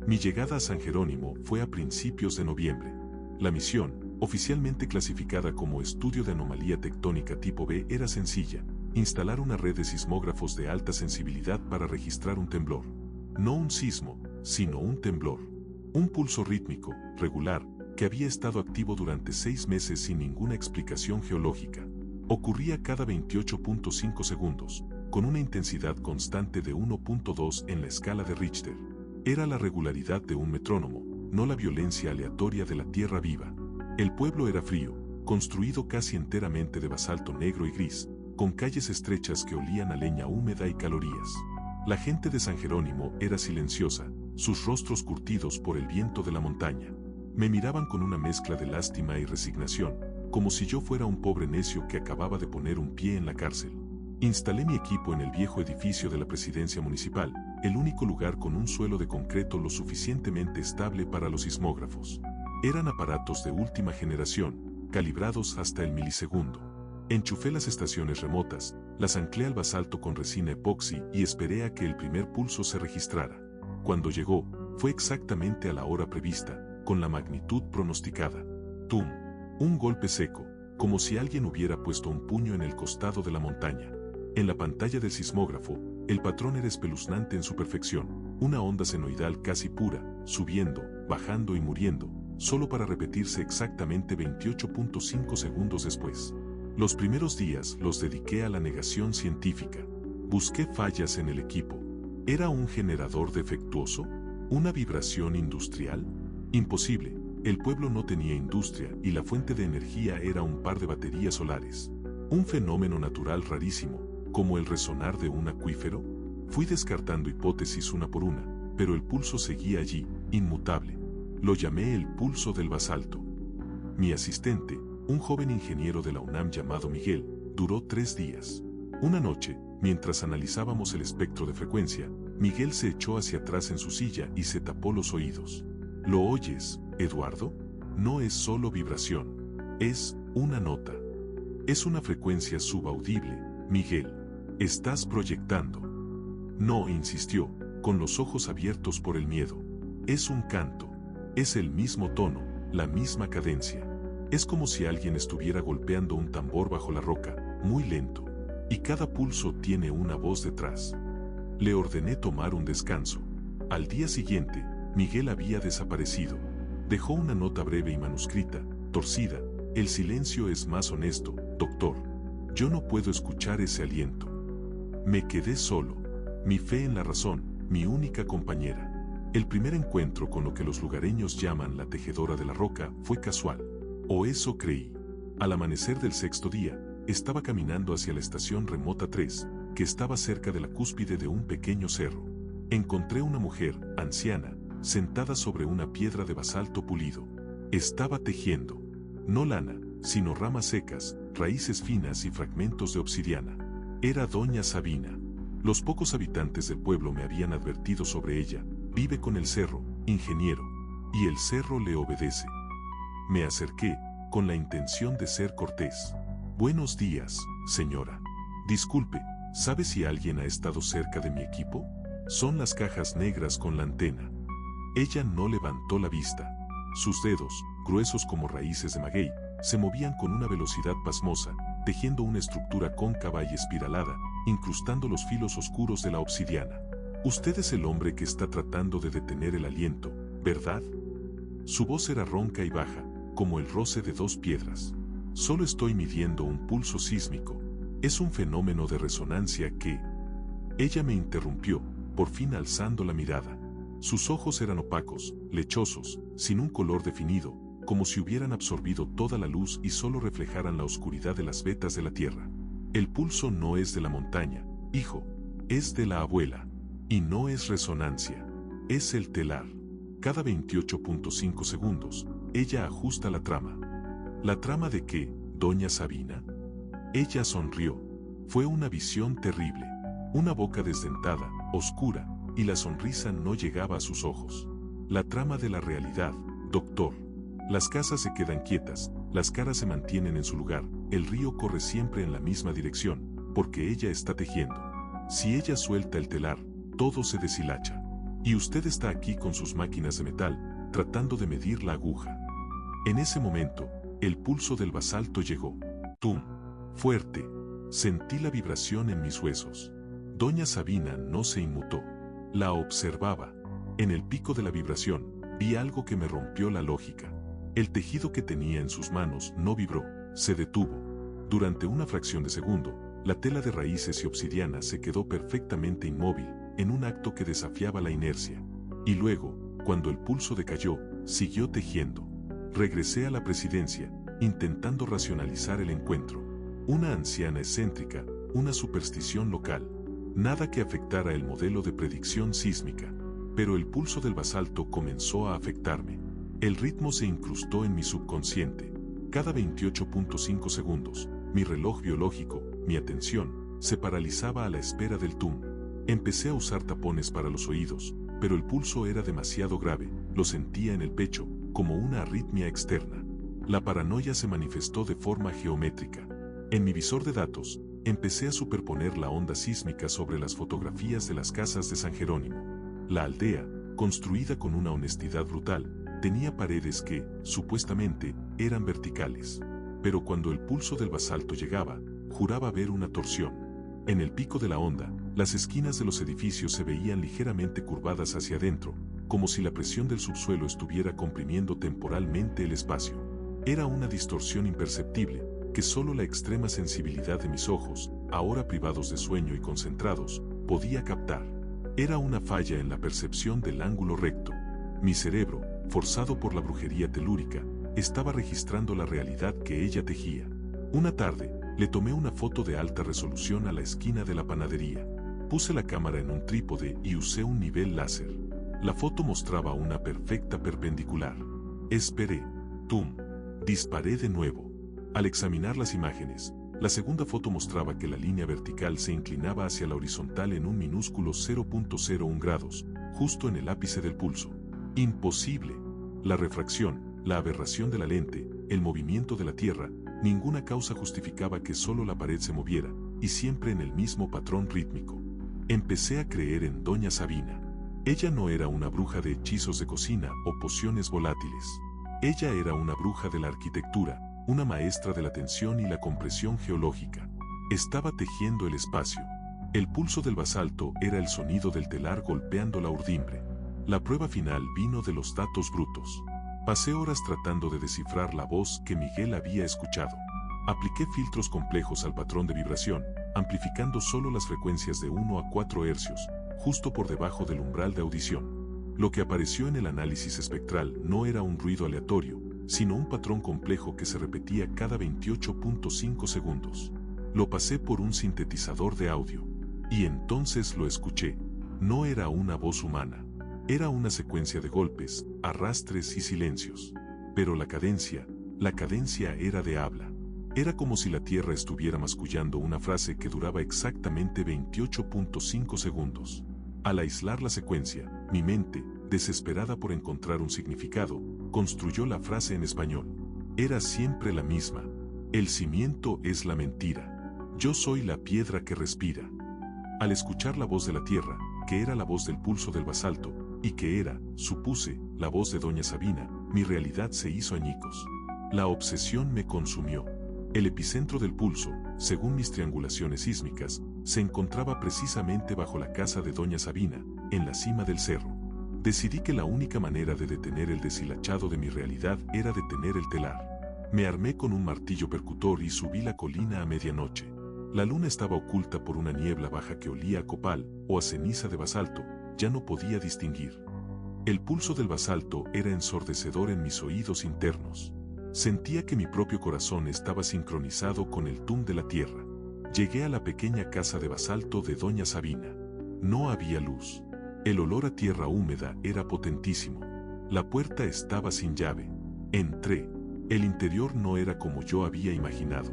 Mi llegada a San Jerónimo fue a principios de noviembre. La misión, oficialmente clasificada como estudio de anomalía tectónica tipo B, era sencilla: instalar una red de sismógrafos de alta sensibilidad para registrar un temblor. No un sismo, sino un temblor. Un pulso rítmico, regular, que había estado activo durante 6 meses sin ninguna explicación geológica. Ocurría cada 28.5 segundos, con una intensidad constante de 1.2 en la escala de Richter. Era la regularidad de un metrónomo, no la violencia aleatoria de la tierra viva. El pueblo era frío, construido casi enteramente de basalto negro y gris, con calles estrechas que olían a leña húmeda y calorías. La gente de San Jerónimo era silenciosa, sus rostros curtidos por el viento de la montaña. Me miraban con una mezcla de lástima y resignación, como si yo fuera un pobre necio que acababa de poner un pie en la cárcel. Instalé mi equipo en el viejo edificio de la presidencia municipal, el único lugar con un suelo de concreto lo suficientemente estable para los sismógrafos. Eran aparatos de última generación, calibrados hasta el milisegundo. Enchufé las estaciones remotas, las anclé al basalto con resina epoxi y esperé a que el primer pulso se registrara. Cuando llegó, fue exactamente a la hora prevista, con la magnitud pronosticada. ¡Tum! Un golpe seco, como si alguien hubiera puesto un puño en el costado de la montaña. En la pantalla del sismógrafo, el patrón era espeluznante en su perfección, una onda senoidal casi pura, subiendo, bajando y muriendo, solo para repetirse exactamente 28.5 segundos después. Los primeros días los dediqué a la negación científica. Busqué fallas en el equipo. ¿Era un generador defectuoso? ¿Una vibración industrial? Imposible. El pueblo no tenía industria y la fuente de energía era un par de baterías solares. Un fenómeno natural rarísimo, como el resonar de un acuífero. Fui descartando hipótesis una por una, pero el pulso seguía allí, inmutable. Lo llamé el pulso del basalto. Mi asistente, un joven ingeniero de la UNAM llamado Miguel, duró 3 días. Una noche, mientras analizábamos el espectro de frecuencia, Miguel se echó hacia atrás en su silla y se tapó los oídos. ¿Lo oyes, Eduardo? No es solo vibración. Es una nota. Es una frecuencia subaudible, Miguel. Estás proyectando. No, insistió, con los ojos abiertos por el miedo. Es un canto. Es el mismo tono, la misma cadencia. Es como si alguien estuviera golpeando un tambor bajo la roca, muy lento. Y cada pulso tiene una voz detrás. Le ordené tomar un descanso. Al día siguiente, Miguel había desaparecido. Dejó una nota breve y manuscrita, torcida. El silencio es más honesto, doctor. Yo no puedo escuchar ese aliento. Me quedé solo. Mi fe en la razón, mi única compañera. El primer encuentro con lo que los lugareños llaman la tejedora de la roca fue casual. O eso creí. Al amanecer del 6º día, estaba caminando hacia la estación remota 3, que estaba cerca de la cúspide de un pequeño cerro. Encontré una mujer, anciana, sentada sobre una piedra de basalto pulido. Estaba tejiendo. No lana, sino ramas secas, raíces finas y fragmentos de obsidiana. Era doña Sabina. Los pocos habitantes del pueblo me habían advertido sobre ella. Vive con el cerro, ingeniero. Y el cerro le obedece. Me acerqué, con la intención de ser cortés. Buenos días, señora. Disculpe, ¿sabe si alguien ha estado cerca de mi equipo? Son las cajas negras con la antena. Ella no levantó la vista. Sus dedos, gruesos como raíces de maguey, se movían con una velocidad pasmosa, tejiendo una estructura cóncava y espiralada, incrustando los filos oscuros de la obsidiana. Usted es el hombre que está tratando de detener el aliento, ¿verdad? Su voz era ronca y baja, como el roce de 2 piedras. Solo estoy midiendo un pulso sísmico. Es un fenómeno de resonancia que... Ella me interrumpió, por fin alzando la mirada. Sus ojos eran opacos, lechosos, sin un color definido, como si hubieran absorbido toda la luz y solo reflejaran la oscuridad de las vetas de la tierra. El pulso no es de la montaña, hijo, es de la abuela. Y no es resonancia, es el telar. Cada 28.5 segundos, ella ajusta la trama. ¿La trama de qué, doña Sabina? Ella sonrió. Fue una visión terrible. Una boca desdentada, oscura, y la sonrisa no llegaba a sus ojos. La trama de la realidad, doctor. Las casas se quedan quietas, las caras se mantienen en su lugar, el río corre siempre en la misma dirección, porque ella está tejiendo. Si ella suelta el telar, todo se deshilacha. Y usted está aquí con sus máquinas de metal, tratando de medir la aguja. En ese momento, el pulso del basalto llegó. ¡Tum! Fuerte. Sentí la vibración en mis huesos. Doña Sabina no se inmutó. La observaba. En el pico de la vibración, vi algo que me rompió la lógica. El tejido que tenía en sus manos no vibró, se detuvo. Durante una fracción de segundo, la tela de raíces y obsidiana se quedó perfectamente inmóvil, en un acto que desafiaba la inercia. Y luego, cuando el pulso decayó, siguió tejiendo. Regresé a la presidencia, intentando racionalizar el encuentro. Una anciana excéntrica, una superstición local. Nada que afectara el modelo de predicción sísmica. Pero el pulso del basalto comenzó a afectarme. El ritmo se incrustó en mi subconsciente. Cada 28.5 segundos, mi reloj biológico, mi atención, se paralizaba a la espera del TUM. Empecé a usar tapones para los oídos, pero el pulso era demasiado grave, lo sentía en el pecho, como una arritmia externa. La paranoia se manifestó de forma geométrica. En mi visor de datos, empecé a superponer la onda sísmica sobre las fotografías de las casas de San Jerónimo. La aldea, construida con una honestidad brutal, tenía paredes que, supuestamente, eran verticales. Pero cuando el pulso del basalto llegaba, juraba ver una torsión. En el pico de la onda, las esquinas de los edificios se veían ligeramente curvadas hacia adentro, como si la presión del subsuelo estuviera comprimiendo temporalmente el espacio. Era una distorsión imperceptible, que solo la extrema sensibilidad de mis ojos, ahora privados de sueño y concentrados, podía captar. Era una falla en la percepción del ángulo recto. Mi cerebro, forzado por la brujería telúrica, estaba registrando la realidad que ella tejía. Una tarde, le tomé una foto de alta resolución a la esquina de la panadería. Puse la cámara en un trípode y usé un nivel láser. La foto mostraba una perfecta perpendicular. Esperé. ¡Tum! Disparé de nuevo. Al examinar las imágenes, la segunda foto mostraba que la línea vertical se inclinaba hacia la horizontal en un minúsculo 0.01 grados, justo en el ápice del pulso. ¡Imposible! La refracción, la aberración de la lente, el movimiento de la Tierra, ninguna causa justificaba que solo la pared se moviera, y siempre en el mismo patrón rítmico. Empecé a creer en Doña Sabina. Ella no era una bruja de hechizos de cocina o pociones volátiles. Ella era una bruja de la arquitectura, una maestra de la tensión y la compresión geológica. Estaba tejiendo el espacio. El pulso del basalto era el sonido del telar golpeando la urdimbre. La prueba final vino de los datos brutos. Pasé horas tratando de descifrar la voz que Miguel había escuchado. Apliqué filtros complejos al patrón de vibración, amplificando solo las frecuencias de 1 a 4 hercios, justo por debajo del umbral de audición. Lo que apareció en el análisis espectral no era un ruido aleatorio, sino un patrón complejo que se repetía cada 28.5 segundos. Lo pasé por un sintetizador de audio. Y entonces lo escuché. No era una voz humana. Era una secuencia de golpes, arrastres y silencios. Pero la cadencia era de habla. Era como si la Tierra estuviera mascullando una frase que duraba exactamente 28.5 segundos. Al aislar la secuencia, mi mente, desesperada por encontrar un significado, construyó la frase en español. Era siempre la misma. El cimiento es la mentira. Yo soy la piedra que respira. Al escuchar la voz de la Tierra, que era la voz del pulso del basalto, y que era, supuse, la voz de Doña Sabina, mi realidad se hizo añicos. La obsesión me consumió. El epicentro del pulso, según mis triangulaciones sísmicas, se encontraba precisamente bajo la casa de Doña Sabina, en la cima del cerro. Decidí que la única manera de detener el deshilachado de mi realidad era detener el telar. Me armé con un martillo percutor y subí la colina a medianoche. La luna estaba oculta por una niebla baja que olía a copal o a ceniza de basalto. Ya no podía distinguir. El pulso del basalto era ensordecedor en mis oídos internos. Sentía que mi propio corazón estaba sincronizado con el tum de la tierra. Llegué a la pequeña casa de basalto de Doña Sabina. No había luz. El olor a tierra húmeda era potentísimo. La puerta estaba sin llave. Entré. El interior no era como yo había imaginado.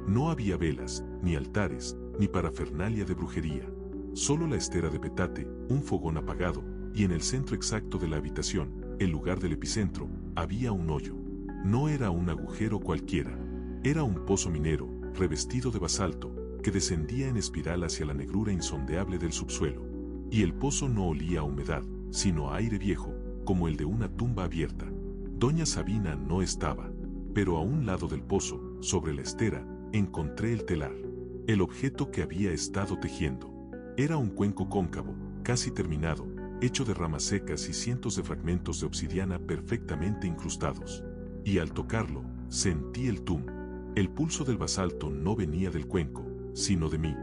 No había velas, ni altares, ni parafernalia de brujería. Solo la estera de petate, un fogón apagado, y en el centro exacto de la habitación, el lugar del epicentro, había un hoyo. No era un agujero cualquiera. Era un pozo minero, revestido de basalto, que descendía en espiral hacia la negrura insondeable del subsuelo. Y el pozo no olía a humedad, sino a aire viejo, como el de una tumba abierta. Doña Sabina no estaba, pero a un lado del pozo, sobre la estera, encontré el telar. El objeto que había estado tejiendo. Era un cuenco cóncavo, casi terminado, hecho de ramas secas y cientos de fragmentos de obsidiana perfectamente incrustados. Y al tocarlo, sentí el tum. El pulso del basalto no venía del cuenco, sino de mí.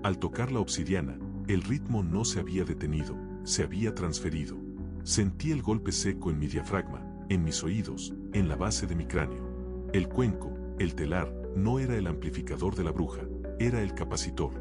Al tocar la obsidiana, el ritmo no se había detenido, se había transferido. Sentí el golpe seco en mi diafragma, en mis oídos, en la base de mi cráneo. El cuenco, el telar, no era el amplificador de la bruja, era el capacitor.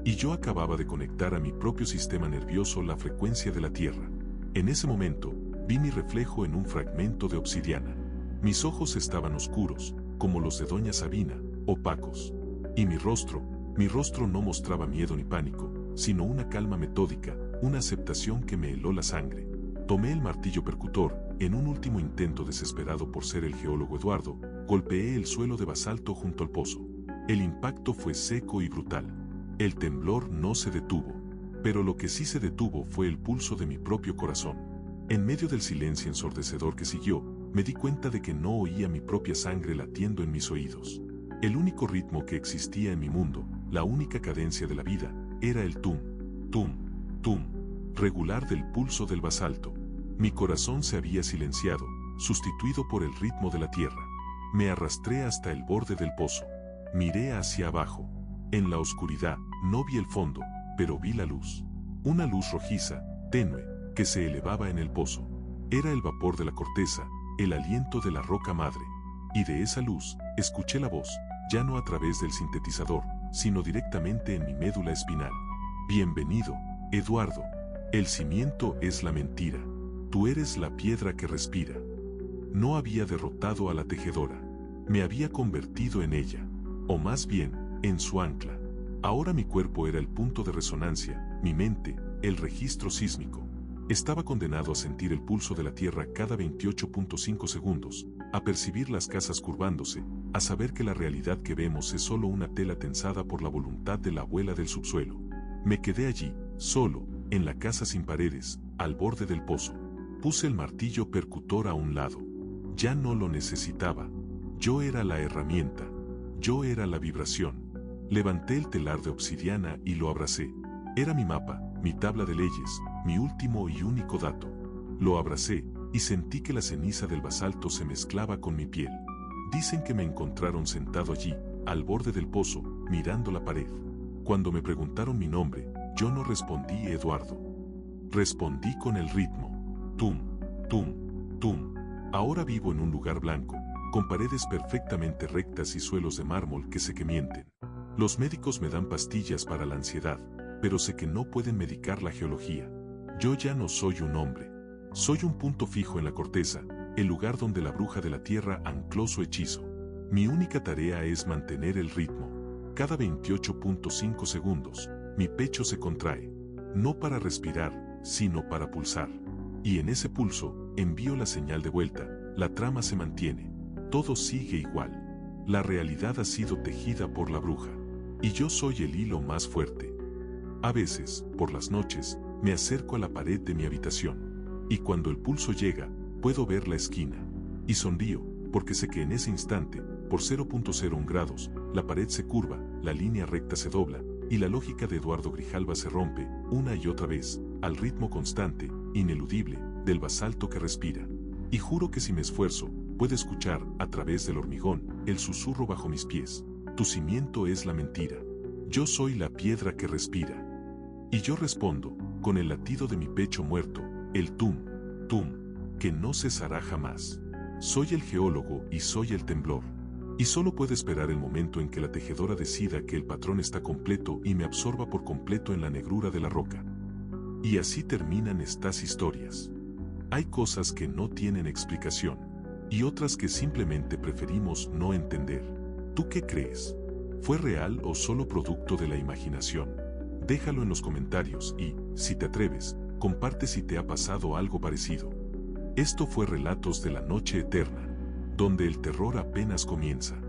Y yo acababa de conectar a mi propio sistema nervioso la frecuencia de la Tierra. En ese momento, vi mi reflejo en un fragmento de obsidiana. Mis ojos estaban oscuros, como los de Doña Sabina, opacos. Y mi rostro Mi rostro no mostraba miedo ni pánico, sino una calma metódica, una aceptación que me heló la sangre. Tomé el martillo percutor, en un último intento desesperado por ser el geólogo Eduardo, golpeé el suelo de basalto junto al pozo. El impacto fue seco y brutal. El temblor no se detuvo, pero lo que sí se detuvo fue el pulso de mi propio corazón. En medio del silencio ensordecedor que siguió, me di cuenta de que no oía mi propia sangre latiendo en mis oídos. El único ritmo que existía en mi mundo, la única cadencia de la vida, era el tum, tum, tum, regular del pulso del basalto. Mi corazón se había silenciado, sustituido por el ritmo de la tierra. Me arrastré hasta el borde del pozo. Miré hacia abajo. En la oscuridad, no vi el fondo, pero vi la luz. Una luz rojiza, tenue, que se elevaba en el pozo. Era el vapor de la corteza, el aliento de la roca madre. Y de esa luz, escuché la voz, ya no a través del sintetizador, sino directamente en mi médula espinal. Bienvenido, Eduardo. El cimiento es la mentira. Tú eres la piedra que respira. No había derrotado a la tejedora. Me había convertido en ella. O más bien, en su ancla. Ahora mi cuerpo era el punto de resonancia, mi mente, el registro sísmico. Estaba condenado a sentir el pulso de la tierra cada 28.5 segundos, a percibir las casas curvándose, a saber que la realidad que vemos es solo una tela tensada por la voluntad de la abuela del subsuelo. Me quedé allí, solo, en la casa sin paredes, al borde del pozo. Puse el martillo percutor a un lado. Ya no lo necesitaba. Yo era la herramienta. Yo era la vibración. Levanté el telar de obsidiana y lo abracé. Era mi mapa, mi tabla de leyes, mi último y único dato. Lo abracé y sentí que la ceniza del basalto se mezclaba con mi piel. Dicen que me encontraron sentado allí, al borde del pozo, mirando la pared. Cuando me preguntaron mi nombre, yo no respondí Eduardo. Respondí con el ritmo. Tum, tum, tum. Ahora vivo en un lugar blanco, con paredes perfectamente rectas y suelos de mármol que sé que mienten. Los médicos me dan pastillas para la ansiedad, pero sé que no pueden medicar la geología. Yo ya no soy un hombre. Soy un punto fijo en la corteza, el lugar donde la bruja de la tierra ancló su hechizo. Mi única tarea es mantener el ritmo. Cada 28.5 segundos, mi pecho se contrae. No para respirar, sino para pulsar. Y en ese pulso, envío la señal de vuelta, la trama se mantiene. Todo sigue igual. La realidad ha sido tejida por la bruja. Y yo soy el hilo más fuerte. A veces, por las noches, me acerco a la pared de mi habitación. Y cuando el pulso llega, puedo ver la esquina. Y sonrío, porque sé que en ese instante, por 0.01 grados, la pared se curva, la línea recta se dobla, y la lógica de Eduardo Grijalva se rompe, una y otra vez, al ritmo constante, ineludible, del basalto que respira. Y juro que si me esfuerzo, puedo escuchar, a través del hormigón, el susurro bajo mis pies. Tu cimiento es la mentira. Yo soy la piedra que respira. Y yo respondo, con el latido de mi pecho muerto, el tum, tum, que no cesará jamás. Soy el geólogo y soy el temblor. Y solo puedo esperar el momento en que la tejedora decida que el patrón está completo y me absorba por completo en la negrura de la roca. Y así terminan estas historias. Hay cosas que no tienen explicación, y otras que simplemente preferimos no entender. ¿Tú qué crees? ¿Fue real o solo producto de la imaginación? Déjalo en los comentarios y, si te atreves, comparte si te ha pasado algo parecido. Esto fue Relatos de la Noche Eterna, donde el terror apenas comienza.